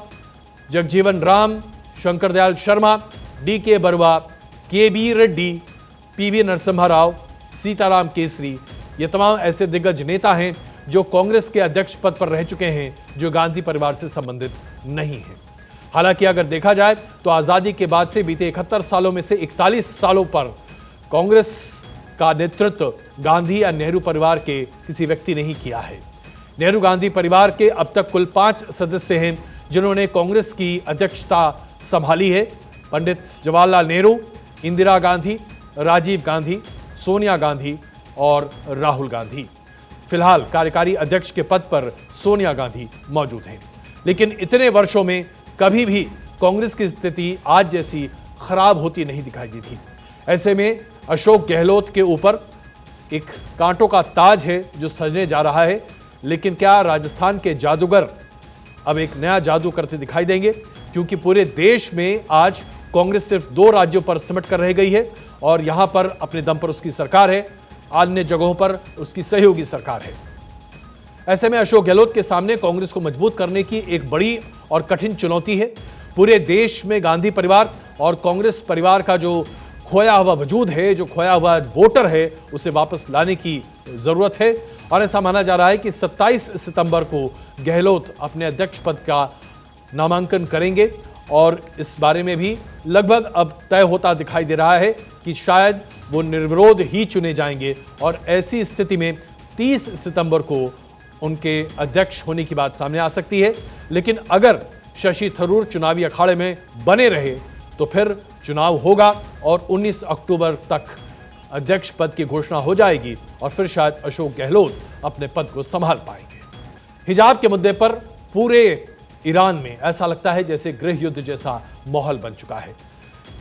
जगजीवन राम, शंकर दयाल शर्मा, डीके बरुआ, के बी रेड्डी, पीवी नरसिम्हा राव, सीताराम केसरी, ये तमाम ऐसे दिग्गज नेता हैं जो कांग्रेस के अध्यक्ष पद पर रह चुके हैं, जो गांधी परिवार से संबंधित नहीं है। हालांकि अगर देखा जाए तो आजादी के बाद से बीते 71 सालों में से 41 सालों पर कांग्रेस का नेतृत्व गांधी या नेहरू परिवार के किसी व्यक्ति ने ही किया है। नेहरू गांधी परिवार के अब तक कुल 5 सदस्य हैं जिन्होंने कांग्रेस की अध्यक्षता संभाली है। पंडित जवाहरलाल नेहरू, इंदिरा गांधी, राजीव गांधी, सोनिया गांधी और राहुल गांधी। फिलहाल कार्यकारी अध्यक्ष के पद पर सोनिया गांधी मौजूद हैं, लेकिन इतने वर्षों में कभी भी कांग्रेस की स्थिति आज जैसी खराब होती नहीं दिखाई दी थी। ऐसे में अशोक गहलोत के ऊपर एक कांटों का ताज है जो सजने जा रहा है। लेकिन क्या राजस्थान के जादूगर अब एक नया जादू करते दिखाई देंगे? क्योंकि पूरे देश में आज कांग्रेस सिर्फ 2 राज्यों पर सिमट कर रह गई है और यहां पर अपने दम पर उसकी सरकार है, अन्य जगहों पर उसकी सहयोगी सरकार है। ऐसे में अशोक गहलोत के सामने कांग्रेस को मजबूत करने की एक बड़ी और कठिन चुनौती है। पूरे देश में गांधी परिवार और कांग्रेस परिवार का जो खोया हुआ वजूद है, जो खोया हुआ वोटर है, उसे वापस लाने की जरूरत है। और ऐसा माना जा रहा है कि 27 सितंबर को गहलोत अपने अध्यक्ष पद का नामांकन करेंगे और इस बारे में भी लगभग अब तय होता दिखाई दे रहा है कि शायद वो निर्विरोध ही चुने जाएंगे और ऐसी स्थिति में 30 सितंबर को उनके अध्यक्ष होने की बात सामने आ सकती है। लेकिन अगर शशि थरूर चुनावी अखाड़े में बने रहे तो फिर चुनाव होगा और 19 अक्टूबर तक अध्यक्ष पद की घोषणा हो जाएगी और फिर शायद अशोक गहलोत अपने पद को संभाल पाएंगे। हिजाब के मुद्दे पर पूरे ईरान में ऐसा लगता है जैसे गृह युद्ध जैसा माहौल बन चुका है।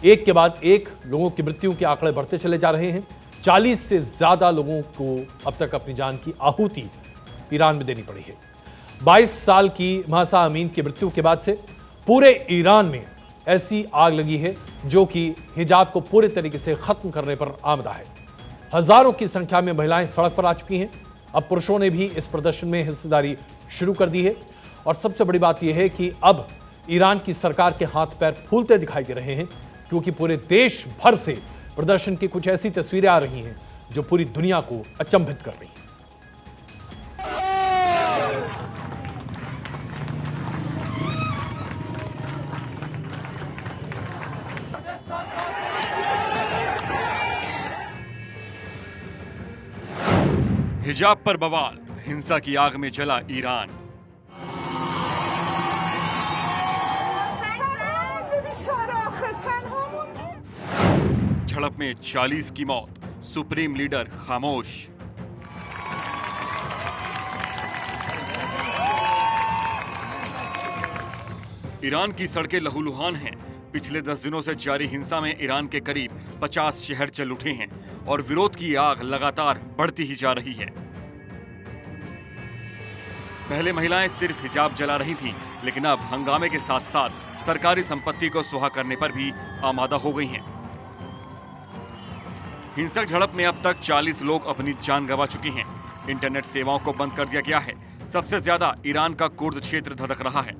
एक के बाद एक लोगों की मृत्यु के आंकड़े बढ़ते चले जा रहे हैं। 40 से ज्यादा लोगों को अब तक अपनी जान की आहुति ईरान में देनी पड़ी है। 22 साल की महसा अमीन की मृत्यु के बाद से पूरे ईरान में ऐसी आग लगी है जो कि हिजाब को पूरे तरीके से खत्म करने पर आमदा है। हजारों की संख्या में महिलाएं सड़क पर आ चुकी हैं। अब पुरुषों ने भी इस प्रदर्शन में हिस्सेदारी शुरू कर दी है और सबसे बड़ी बात यह है कि अब ईरान की सरकार के हाथ पैर फूलते दिखाई दे रहे हैं, क्योंकि पूरे देश भर से प्रदर्शन की कुछ ऐसी तस्वीरें आ रही हैं जो पूरी दुनिया को अचंभित कर रही है। हिजाब पर बवाल, हिंसा की आग में जला ईरान। झड़प में 40 की मौत, सुप्रीम लीडर खामोश। ईरान की सड़कें लहूलुहान हैं। पिछले 10 दिनों से जारी हिंसा में ईरान के करीब 50 शहर जल उठे हैं और विरोध की आग लगातार बढ़ती ही जा रही है। पहले महिलाएं सिर्फ हिजाब जला रही थीं, लेकिन अब हंगामे के साथ साथ सरकारी संपत्ति को सुहा करने पर भी आमादा हो गई हैं। हिंसक झड़प में अब तक 40 लोग अपनी जान गंवा चुके हैं। इंटरनेट सेवाओं को बंद कर दिया गया है। सबसे ज्यादा ईरान का कुर्द क्षेत्र धधक रहा है।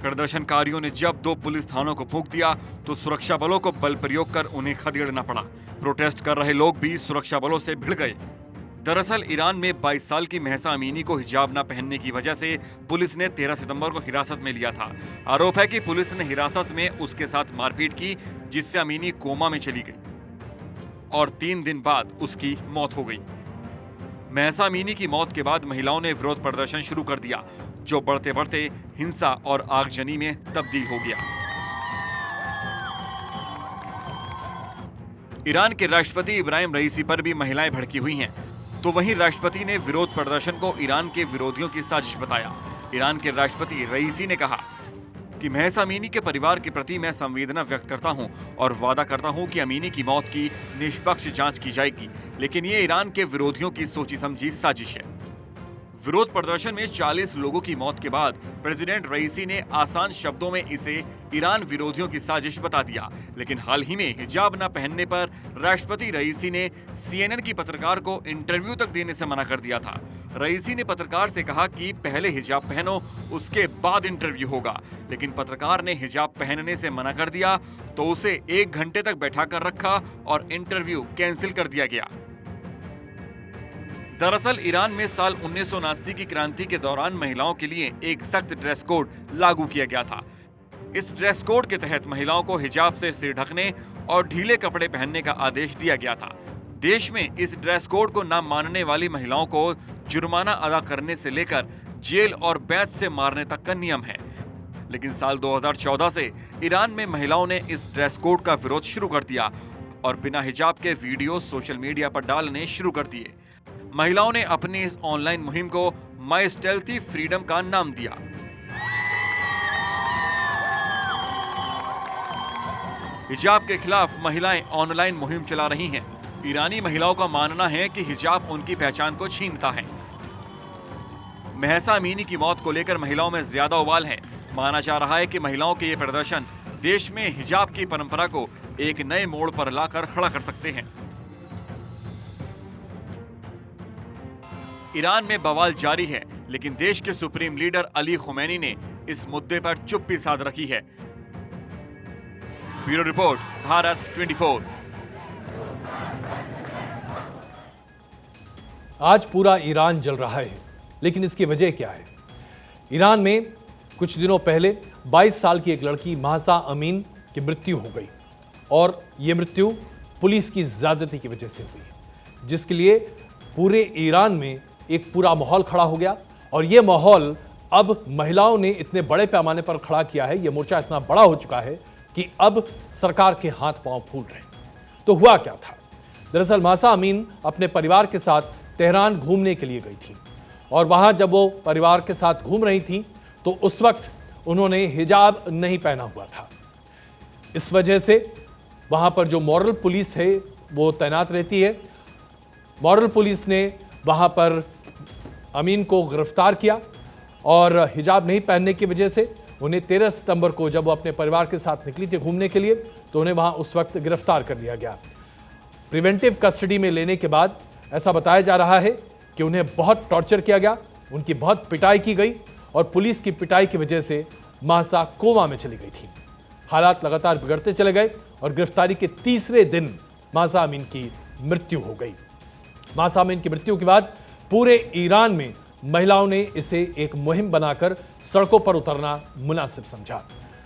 प्रदर्शनकारियों ने जब 2 पुलिस थानों को फूंक दिया तो सुरक्षा बलों को बल प्रयोग कर उन्हें खदेड़ना पड़ा। प्रोटेस्ट कर रहे लोग भी सुरक्षा बलों से भिड़ गए। दरअसल ईरान में 22 साल की महसा अमीनी को हिजाब न पहनने की वजह से पुलिस ने 13 सितंबर को हिरासत में लिया था। आरोप है कि पुलिस ने हिरासत में उसके साथ मारपीट की, जिससे अमीनी कोमा में चली गई और 3 दिन बाद उसकी मौत हो गई। महसा अमीनी की मौत के बाद महिलाओं ने विरोध प्रदर्शन शुरू कर दिया, जो बढ़ते बढ़ते हिंसा और आगजनी में तब्दील हो गया। ईरान के राष्ट्रपति इब्राहिम रईसी पर भी महिलाएं भड़की हुई हैं, तो वहीं राष्ट्रपति ने विरोध प्रदर्शन को ईरान के विरोधियों की साजिश बताया। ईरान के राष्ट्रपति रईसी ने कहा कि महसा अमीनी के परिवार के प्रति मैं संवेदना व्यक्त करता हूं और वादा करता हूं कि अमीनी की मौत की निष्पक्ष जांच की जाएगी, लेकिन ये ईरान के विरोधियों की सोची समझी साजिश है। विरोध प्रदर्शन में 40 लोगों की मौत के बाद प्रेसिडेंट रईसी ने आसान शब्दों में इसे ईरान विरोधियों की साजिश बता दिया, लेकिन हाल ही में हिजाब न पहनने पर राष्ट्रपति रईसी ने CNN की पत्रकार को इंटरव्यू तक देने से मना कर दिया था। रईसी ने पत्रकार से कहा कि पहले हिजाब पहनो, उसके बाद इंटरव्यू होगा, लेकिन पत्रकार ने हिजाब पहनने से मना कर दिया तो उसे 1 घंटे तक बैठा कर रखा और इंटरव्यू कैंसिल कर दिया गया। दरअसल ईरान में साल 1979 की क्रांति के दौरान महिलाओं के लिए एक सख्त ड्रेस कोड लागू किया गया था। इस ड्रेस कोड के तहत महिलाओं को हिजाब से सिर ढकने और ढीले कपड़े पहनने का आदेश दिया गया था। देश में इस ड्रेस कोड को न मानने वाली महिलाओं को जुर्माना अदा करने से लेकर जेल और बैंच से मारने तक का नियम है। लेकिन साल 2014 से ईरान में महिलाओं ने इस ड्रेस कोड का विरोध शुरू कर दिया और बिना हिजाब के वीडियो सोशल मीडिया पर डालने शुरू कर दिए। महिलाओं ने अपनी इस ऑनलाइन मुहिम को माई स्टेल्थी फ्रीडम का नाम दिया। हिजाब के खिलाफ महिलाएं ऑनलाइन मुहिम चला रही हैं। ईरानी महिलाओं का मानना है कि हिजाब उनकी पहचान को छीनता है। महसा अमीनी की मौत को लेकर महिलाओं में ज्यादा उबाल है। माना जा रहा है कि महिलाओं के ये प्रदर्शन देश में हिजाब की परंपरा को एक नए मोड़ पर लाकर खड़ा कर सकते हैं। ईरान में बवाल जारी है, लेकिन देश के सुप्रीम लीडर अली खुमैनी ने इस मुद्दे पर चुप्पी साध रखी है। Bureau report, Bharat 24। आज पूरा ईरान जल रहा है, लेकिन इसकी वजह क्या है? ईरान में कुछ दिनों पहले 22 साल की एक लड़की महसा अमीन की मृत्यु हो गई और ये मृत्यु पुलिस की ज्यादती की वजह से हुई, जिसके लिए पूरे ईरान में एक पूरा माहौल खड़ा हो गया। और यह माहौल अब महिलाओं ने इतने बड़े पैमाने पर खड़ा किया है, यह मोर्चा इतना बड़ा हो चुका है कि अब सरकार के हाथ पांव फूल रहे हैं। तो हुआ क्या था? दरअसल महसा अमीन अपने परिवार के साथ तेहरान घूमने के लिए गई थी और वहां जब वो परिवार के साथ घूम रही थी तो उस वक्त उन्होंने हिजाब नहीं पहना हुआ था। इस वजह से वहां पर जो मॉरल पुलिस है वो तैनात रहती है। मॉरल पुलिस ने वहां पर अमीन को गिरफ्तार किया और हिजाब नहीं पहनने की वजह से उन्हें 13 सितंबर को जब वो अपने परिवार के साथ निकली थी घूमने के लिए तो उन्हें वहां उस वक्त गिरफ्तार कर लिया गया। प्रिवेंटिव कस्टडी में लेने के बाद ऐसा बताया जा रहा है कि उन्हें बहुत टॉर्चर किया गया, उनकी बहुत पिटाई की गई और पुलिस की पिटाई की वजह से महसा कोमा में चली गई थी। हालात लगातार बिगड़ते चले गए और गिरफ्तारी के तीसरे दिन महसा अमीन की मृत्यु हो गई। महसा अमीन की मृत्यु के बाद पूरे ईरान में महिलाओं ने इसे एक मुहिम बनाकर सड़कों पर उतरना मुनासिब समझा।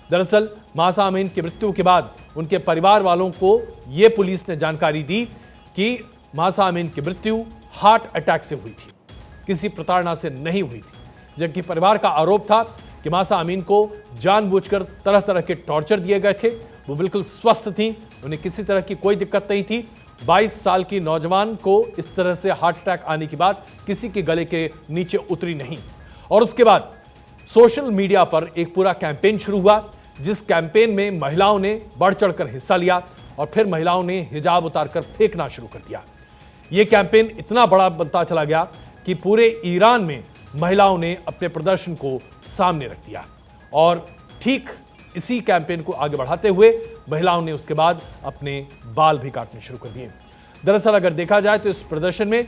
दरअसल महसा अमीन की मृत्यु के बाद उनके परिवार वालों को यह पुलिस ने जानकारी दी कि महसा अमीन की मृत्यु हार्ट अटैक से हुई थी, किसी प्रताड़ना से नहीं हुई थी। जबकि परिवार का आरोप था कि महसा अमीन को जानबूझकर तरह तरह के टॉर्चर दिए गए थे। वो बिल्कुल स्वस्थ थी, उन्हें किसी तरह की कोई दिक्कत नहीं थी। 22 साल की नौजवान को इस तरह से हार्ट अटैक आने के बाद किसी के गले के नीचे उतरी नहीं। और उसके बाद सोशल मीडिया पर एक पूरा कैंपेन शुरू हुआ, जिस कैंपेन में महिलाओं ने बढ़ चढ़कर हिस्सा लिया और फिर महिलाओं ने हिजाब उतारकर फेंकना शुरू कर दिया। यह कैंपेन इतना बड़ा बनता चला गया कि पूरे ईरान में महिलाओं ने अपने प्रदर्शन को सामने रख दिया और ठीक इसी कैंपेन को आगे बढ़ाते हुए महिलाओं ने उसके बाद अपने बाल भी काटने शुरू कर दिए। दरअसल अगर देखा जाए तो इस प्रदर्शन में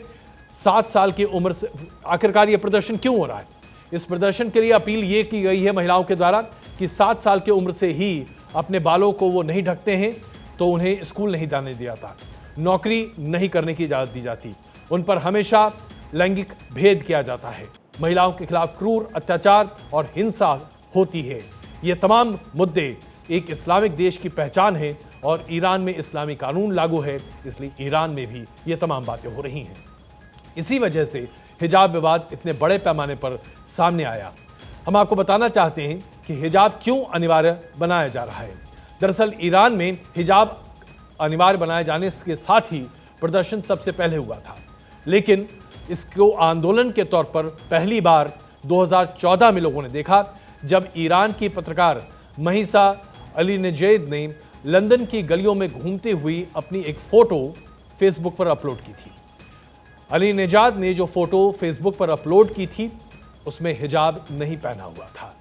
7 साल की उम्र से आखिरकार यह प्रदर्शन क्यों हो रहा है? इस प्रदर्शन के लिए अपील यह की गई है महिलाओं के द्वारा कि 7 साल की उम्र से ही अपने बालों को वो नहीं ढकते हैं तो उन्हें स्कूल नहीं जाने दिया जाता, नौकरी नहीं करने की इजाजत दी जाती, उन पर हमेशा लैंगिक भेद किया जाता है, महिलाओं के खिलाफ क्रूर अत्याचार और हिंसा होती है। ये तमाम मुद्दे एक इस्लामिक देश की पहचान है और ईरान में इस्लामी कानून लागू है, इसलिए ईरान में भी ये तमाम बातें हो रही हैं। इसी वजह से हिजाब विवाद इतने बड़े पैमाने पर सामने आया। हम आपको बताना चाहते हैं कि हिजाब क्यों अनिवार्य बनाया जा रहा है। दरअसल ईरान में हिजाब अनिवार्य बनाए जाने के साथ ही प्रदर्शन सबसे पहले हुआ था, लेकिन इसको आंदोलन के तौर पर पहली बार 2014 में लोगों ने देखा, जब ईरान की पत्रकार महिसा अलीनेजेद ने लंदन की गलियों में घूमते हुई अपनी एक फोटो फेसबुक पर अपलोड की थी। अलीनेजाद ने जो फोटो फेसबुक पर अपलोड की थी उसमें हिजाब नहीं पहना हुआ था।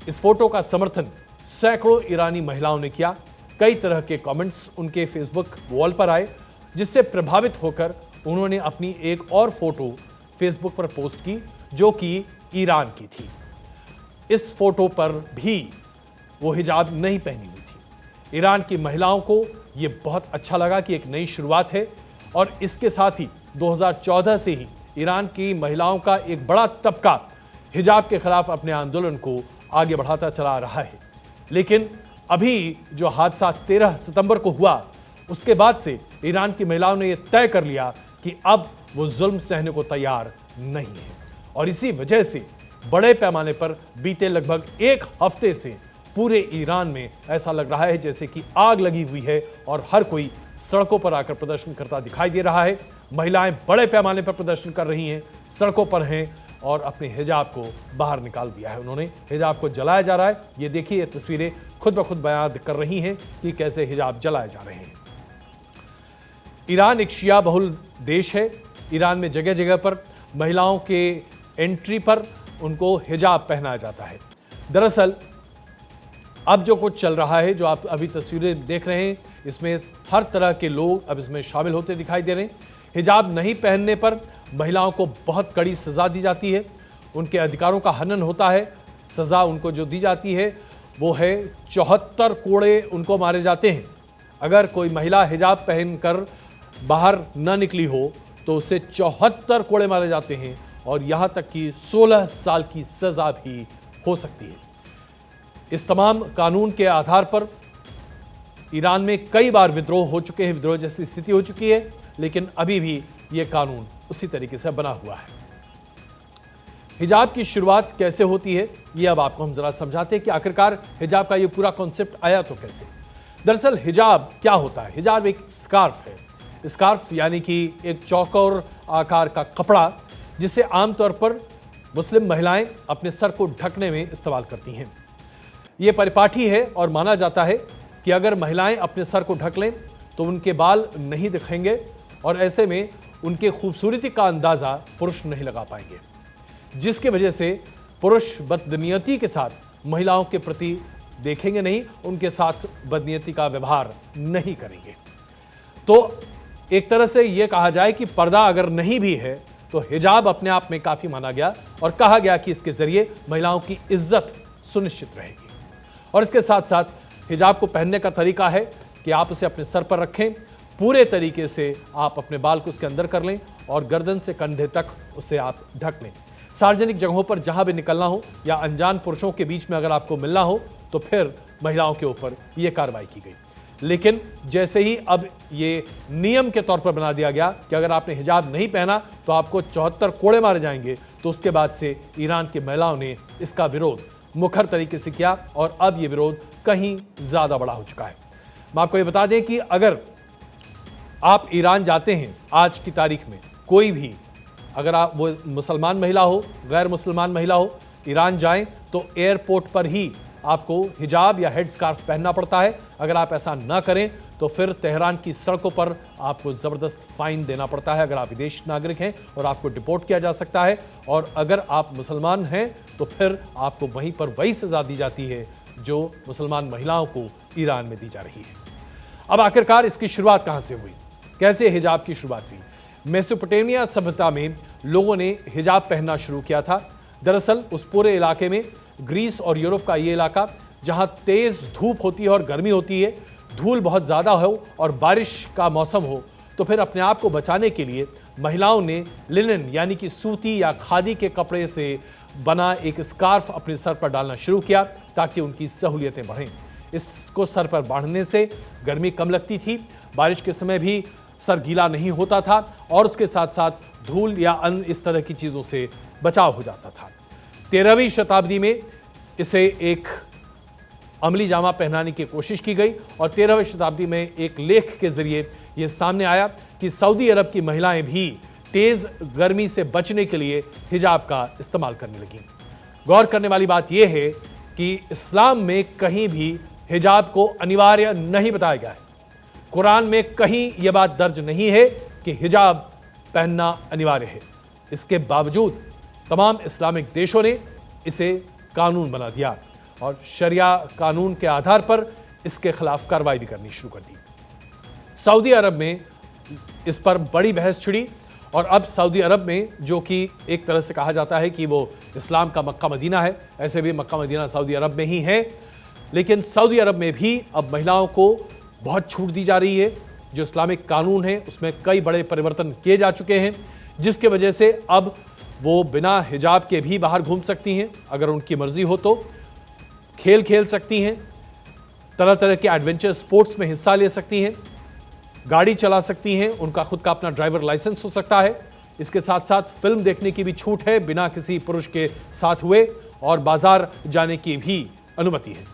इस फोटो का समर्थन सैकड़ों ईरानी महिलाओं ने किया। कई तरह के कमेंट्स उनके फेसबुक वॉल पर आए, जिससे प्रभावित होकर उन्होंने अपनी एक और फोटो फेसबुक पर पोस्ट की जो कि ईरान की थी। इस फोटो पर भी वो हिजाब नहीं पहनी हुई थी। ईरान की महिलाओं को यह बहुत अच्छा लगा कि एक नई शुरुआत है और इसके साथ ही 2014 से ही ईरान की महिलाओं का एक बड़ा तबका हिजाब के खिलाफ अपने आंदोलन को आगे बढ़ाता चला रहा है। लेकिन अभी जो हादसा 13 सितंबर को हुआ, उसके बाद से ईरान की महिलाओं ने यह तय कर लिया कि अब वो जुल्म सहने को तैयार नहीं है और इसी वजह से बड़े पैमाने पर बीते लगभग 1 हफ्ते से पूरे ईरान में ऐसा लग रहा है जैसे कि आग लगी हुई है और हर कोई सड़कों पर आकर प्रदर्शन करता दिखाई दे रहा है। महिलाएं बड़े पैमाने पर प्रदर्शन कर रही हैं, सड़कों पर हैं और अपने हिजाब को बाहर निकाल दिया है उन्होंने। हिजाब को जलाया जा रहा है। ये देखिए, ये तस्वीरें खुद ब खुद बयान कर रही हैं कि कैसे हिजाब जलाए जा रहे हैं। ईरान एक शिया बहुल देश है। ईरान में जगह जगह पर महिलाओं के एंट्री पर उनको हिजाब पहनाया जाता है। दरअसल अब जो कुछ चल रहा है, जो आप अभी तस्वीरें देख रहे हैं, इसमें हर तरह के लोग अब इसमें शामिल होते दिखाई दे रहे हैं। हिजाब नहीं पहनने पर महिलाओं को बहुत कड़ी सज़ा दी जाती है, उनके अधिकारों का हनन होता है। सज़ा उनको जो दी जाती है वो है 74 कोड़े उनको मारे जाते हैं। अगर कोई महिला हिजाब पहनकर बाहर न निकली हो तो उसे 74 कोड़े मारे जाते हैं और यहाँ तक कि 16 साल की सज़ा भी हो सकती है। इस तमाम कानून के आधार पर ईरान में कई बार विद्रोह हो चुके हैं, विद्रोह जैसी स्थिति हो चुकी है, लेकिन अभी भी ये कानून उसी तरीके से बना हुआ है। हिजाब की शुरुआत कैसे होती है, ये अब आपको हम जरा समझाते हैं कि आखिरकार हिजाब का ये पूरा कॉन्सेप्ट आया तो कैसे। दरअसल हिजाब क्या होता है? हिजाब एक स्कार्फ है। स्कार्फ यानी कि एक चौकोर आकार का कपड़ा, जिसे आमतौर पर मुस्लिम महिलाएं अपने सर को ढकने में इस्तेमाल करती हैं। ये परिपाटी है और माना जाता है कि अगर महिलाएं अपने सर को ढक लें तो उनके बाल नहीं दिखेंगे और ऐसे में उनके खूबसूरती का अंदाज़ा पुरुष नहीं लगा पाएंगे, जिसकी वजह से पुरुष बदनियती के साथ महिलाओं के प्रति देखेंगे नहीं, उनके साथ बदनियती का व्यवहार नहीं करेंगे। तो एक तरह से यह कहा जाए कि पर्दा अगर नहीं भी है तो हिजाब अपने आप में काफ़ी माना गया और कहा गया कि इसके ज़रिए महिलाओं की इज्जत सुनिश्चित रहेगी। और इसके साथ साथ हिजाब को पहनने का तरीका है कि आप उसे अपने सर पर रखें, पूरे तरीके से आप अपने बाल को उसके अंदर कर लें और गर्दन से कंधे तक उसे आप ढक लें। सार्वजनिक जगहों पर जहां भी निकलना हो या अनजान पुरुषों के बीच में अगर आपको मिलना हो तो फिर महिलाओं के ऊपर यह कार्रवाई की गई। लेकिन जैसे ही अब ये नियम के तौर पर बना दिया गया कि अगर आपने हिजाब नहीं पहना तो आपको 74 कोड़े मारे जाएंगे, तो उसके बाद से ईरान की महिलाओं ने इसका विरोध मुखर तरीके से किया और अब ये विरोध कहीं ज्यादा बड़ा हो चुका है। मैं आपको ये बता दें कि अगर आप ईरान जाते हैं आज की तारीख में, कोई भी, अगर आप वो मुसलमान महिला हो, गैर मुसलमान महिला हो, ईरान जाएं तो एयरपोर्ट पर ही आपको हिजाब या हेड स्कार्फ पहनना पड़ता है। अगर आप ऐसा ना करें तो फिर तेहरान की सड़कों पर आपको जबरदस्त फाइन देना पड़ता है अगर आप विदेश नागरिक हैं, और आपको डिपोर्ट किया जा सकता है। और अगर आप मुसलमान हैं तो फिर आपको वहीं पर वही सजा दी जाती है जो मुसलमान महिलाओं को ईरान में दी जा रही है। अब आखिरकार इसकी शुरुआत कहां से हुई, कैसे हिजाब की शुरुआत हुई? मेसोपोटामिया सभ्यता में लोगों ने हिजाब पहनना शुरू किया था। दरअसल उस पूरे इलाके में, ग्रीस और यूरोप का ये इलाका जहां तेज धूप होती है और गर्मी होती है, धूल बहुत ज़्यादा हो और बारिश का मौसम हो, तो फिर अपने आप को बचाने के लिए महिलाओं ने लिनन यानी कि सूती या खादी के कपड़े से बना एक स्कार्फ अपने सर पर डालना शुरू किया ताकि उनकी सहूलियतें बढ़ें। इसको सर पर बांधने से गर्मी कम लगती थी, बारिश के समय भी सर गीला नहीं होता था और उसके साथ साथ धूल या अन्य इस तरह की चीज़ों से बचाव हो जाता था। 13वीं शताब्दी में इसे एक अमली जामा पहनाने की कोशिश की गई और 13वीं शताब्दी में एक लेख के जरिए यह सामने आया कि सऊदी अरब की महिलाएं भी तेज गर्मी से बचने के लिए हिजाब का इस्तेमाल करने लगी। गौर करने वाली बात यह है कि इस्लाम में कहीं भी हिजाब को अनिवार्य नहीं बताया गया है। कुरान में कहीं यह बात दर्ज नहीं है कि हिजाब पहनना अनिवार्य है। इसके बावजूद तमाम इस्लामिक देशों ने इसे कानून बना दिया और शरिया कानून के आधार पर इसके खिलाफ कार्रवाई भी करनी शुरू कर दी। सऊदी अरब में इस पर बड़ी बहस छिड़ी और अब सऊदी अरब में, जो कि एक तरह से कहा जाता है कि वो इस्लाम का मक्का मदीना है, ऐसे भी मक्का मदीना सऊदी अरब में ही है, लेकिन सऊदी अरब में भी अब महिलाओं को बहुत छूट दी जा रही है। जो इस्लामिक कानून है उसमें कई बड़े परिवर्तन किए जा चुके हैं, जिसके वजह से अब वो बिना हिजाब के भी बाहर घूम सकती हैं, अगर उनकी मर्जी हो तो खेल खेल सकती हैं, तरह तरह के एडवेंचर स्पोर्ट्स में हिस्सा ले सकती हैं, गाड़ी चला सकती हैं, उनका खुद का अपना ड्राइवर लाइसेंस हो सकता है। इसके साथ साथ फिल्म देखने की भी छूट है बिना किसी पुरुष के साथ हुए, और बाजार जाने की भी अनुमति है।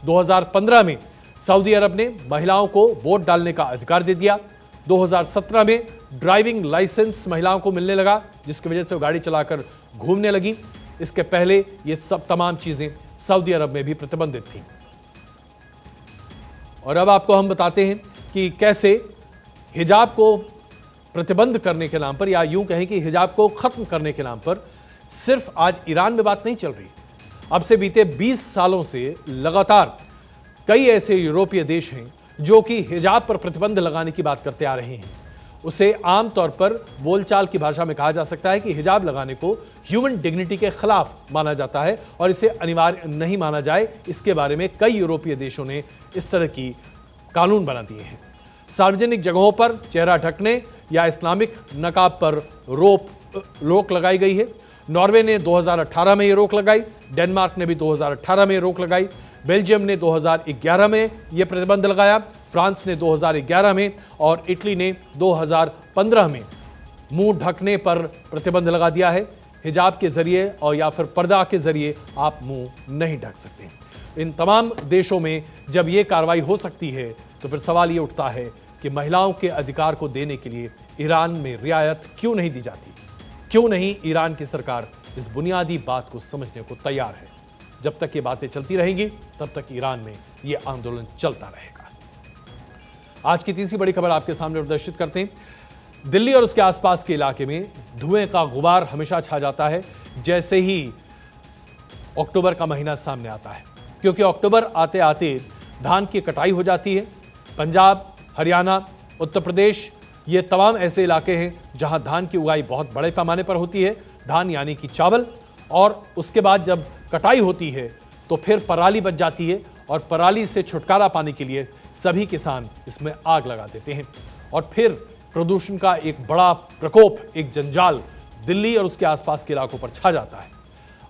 2015 में सऊदी अरब ने महिलाओं को वोट डालने का अधिकार दे दिया। 2017 में ड्राइविंग लाइसेंस महिलाओं को मिलने लगा, जिसकी वजह से वो गाड़ी चलाकर घूमने लगी। इसके पहले ये सब तमाम चीजें सऊदी अरब में भी प्रतिबंधित थी। और अब आपको हम बताते हैं कि कैसे हिजाब को प्रतिबंध करने के नाम पर, या यूं कहें कि हिजाब को खत्म करने के नाम पर, सिर्फ आज ईरान में बात नहीं चल रही। अब से बीते 20 सालों से लगातार कई ऐसे यूरोपीय देश हैं जो कि हिजाब पर प्रतिबंध लगाने की बात करते आ रहे हैं। उसे आमतौर पर बोलचाल की भाषा में कहा जा सकता है कि हिजाब लगाने को ह्यूमन डिग्निटी के खिलाफ माना जाता है और इसे अनिवार्य नहीं माना जाए। इसके बारे में कई यूरोपीय देशों ने इस तरह की कानून बना दिए हैं। सार्वजनिक जगहों पर चेहरा ढकने या इस्लामिक नकाब पर रोक लगाई गई है। नॉर्वे ने 2018 में ये रोक लगाई, डेनमार्क ने भी 2018 में रोक लगाई, बेल्जियम ने 2011 में यह प्रतिबंध लगाया, फ्रांस ने 2011 में और इटली ने 2015 में मुंह ढकने पर प्रतिबंध लगा दिया है। हिजाब के जरिए और या फिर पर्दा के जरिए आप मुंह नहीं ढक सकते। इन तमाम देशों में जब यह कार्रवाई हो सकती है तो फिर सवाल ये उठता है कि महिलाओं के अधिकार को देने के लिए ईरान में रियायत क्यों नहीं दी जाती? क्यों नहीं ईरान की सरकार इस बुनियादी बात को समझने को तैयार है? जब तक ये बातें चलती रहेंगी तब तक ईरान में ये आंदोलन चलता रहेगा। आज की तीसरी बड़ी खबर आपके सामने प्रदर्शित करते हैं। दिल्ली और उसके आसपास के इलाके में धुएं का गुबार हमेशा छा जाता है जैसे ही अक्टूबर का महीना सामने आता है, क्योंकि अक्टूबर आते आते धान की कटाई हो जाती है। पंजाब, हरियाणा, उत्तर प्रदेश, ये तमाम ऐसे इलाके हैं जहां धान की उगाई बहुत बड़े पैमाने पर होती है, धान यानी कि चावल। और उसके बाद जब कटाई होती है तो फिर पराली बच जाती है और पराली से छुटकारा पाने के लिए सभी किसान इसमें आग लगा देते हैं। और फिर प्रदूषण का एक बड़ा प्रकोप, एक जंजाल दिल्ली और उसके आसपास के इलाकों पर छा जाता है।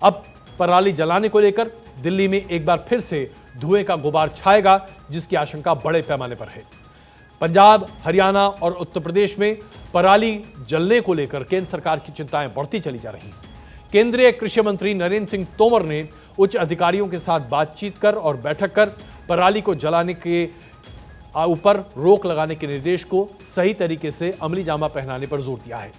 अब पराली जलाने को लेकर दिल्ली में एक बार फिर से धुएं का गुबार छाएगा, जिसकी आशंका बड़े पैमाने पर है। पंजाब, हरियाणा और उत्तर प्रदेश में पराली जलने को लेकर केंद्र सरकार की चिंताएं बढ़ती चली जा रही हैं। केंद्रीय कृषि मंत्री नरेंद्र सिंह तोमर ने उच्च अधिकारियों के साथ बातचीत कर और बैठक कर पराली को जलाने के ऊपर रोक लगाने के निर्देश को सही तरीके से अमली जामा पहनाने पर जोर दिया है।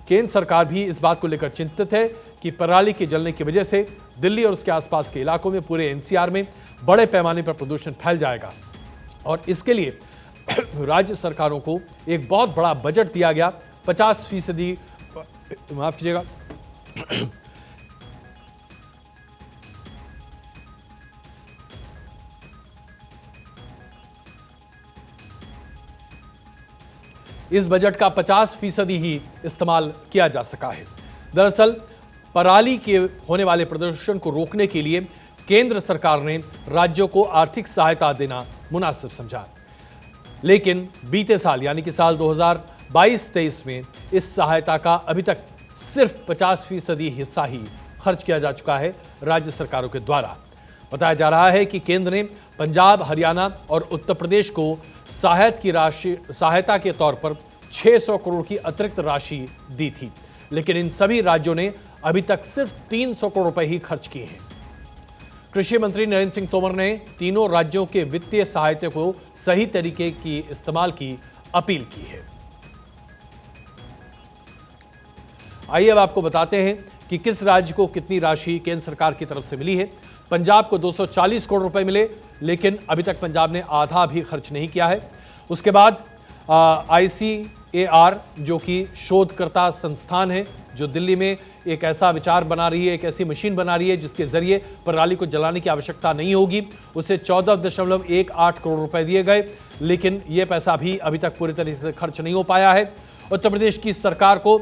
केंद्र सरकार भी इस बात को लेकर चिंतित है कि पराली के जलने की वजह से दिल्ली और उसके आसपास के इलाकों में, पूरे एनसीआर में बड़े पैमाने पर प्रदूषण फैल जाएगा और इसके लिए राज्य सरकारों को एक बहुत बड़ा बजट दिया गया। 50%, माफ कीजिएगा, इस बजट का 50% ही इस्तेमाल किया जा सका है। दरअसल पराली के होने वाले प्रदूषण को रोकने के लिए केंद्र सरकार ने राज्यों को आर्थिक सहायता देना मुनासिब समझा, लेकिन बीते साल यानी कि साल 2022-23 में इस सहायता का अभी तक सिर्फ 50% हिस्सा ही खर्च किया जा चुका है राज्य सरकारों के द्वारा। बताया जा रहा है कि केंद्र ने पंजाब, हरियाणा और उत्तर प्रदेश को सहायता के तौर पर 600 करोड़ की अतिरिक्त राशि दी थी, लेकिन इन सभी राज्यों ने अभी तक सिर्फ 300 करोड़ रुपए ही खर्च किए हैं। कृषि मंत्री नरेंद्र सिंह तोमर ने तीनों राज्यों के वित्तीय सहायता को सही तरीके की इस्तेमाल की अपील की है। आइए अब आपको बताते हैं कि किस राज्य को कितनी राशि केंद्र सरकार की तरफ से मिली है। पंजाब को 240 करोड़ रुपए मिले, लेकिन अभी तक पंजाब ने आधा भी खर्च नहीं किया है। उसके बाद ICAR जो कि शोधकर्ता संस्थान है, जो दिल्ली में एक ऐसा विचार बना रही है, एक ऐसी मशीन बना रही है जिसके जरिए पराली को जलाने की आवश्यकता नहीं होगी, उसे 14.18 करोड़ रुपए दिए गए, लेकिन यह पैसा भी अभी तक पूरी तरह से खर्च नहीं हो पाया है। उत्तर प्रदेश की सरकार को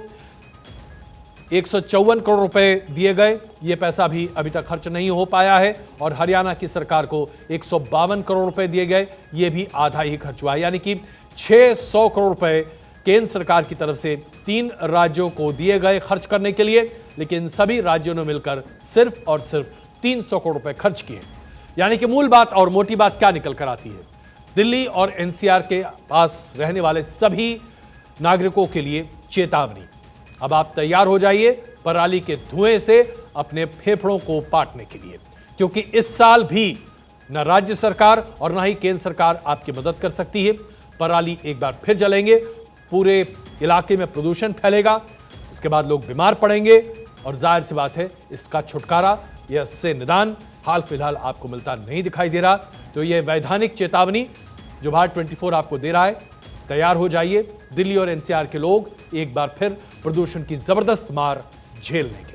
154 करोड़ रुपए दिए गए, ये पैसा भी अभी तक खर्च नहीं हो पाया है। और हरियाणा की सरकार को 152 करोड़ रुपए दिए गए, ये भी आधा ही खर्च हुआ है, यानी कि 600 करोड़ रुपए केंद्र सरकार की तरफ से 3 राज्यों को दिए गए खर्च करने के लिए, लेकिन सभी राज्यों ने मिलकर सिर्फ और सिर्फ 300 करोड़ रुपए खर्च किए। यानी कि मूल बात और मोटी बात क्या निकल कर आती है? दिल्ली और एनसीआर के पास रहने वाले सभी नागरिकों के लिए चेतावनी। अब आप तैयार हो जाइए पराली के धुएं से अपने फेफड़ों को पाटने के लिए, क्योंकि इस साल भी न राज्य सरकार और न ही केंद्र सरकार आपकी मदद कर सकती है। पराली एक बार फिर जलेंगे, पूरे इलाके में प्रदूषण फैलेगा, उसके बाद लोग बीमार पड़ेंगे और जाहिर सी बात है इसका छुटकारा या इससे निदान हाल फिलहाल आपको मिलता नहीं दिखाई दे रहा। तो यह वैधानिक चेतावनी जो भारत 24 आपको दे रहा है, तैयार हो जाइए। दिल्ली और एनसीआर के लोग एक बार फिर प्रदूषण की जबरदस्त मार झेलने के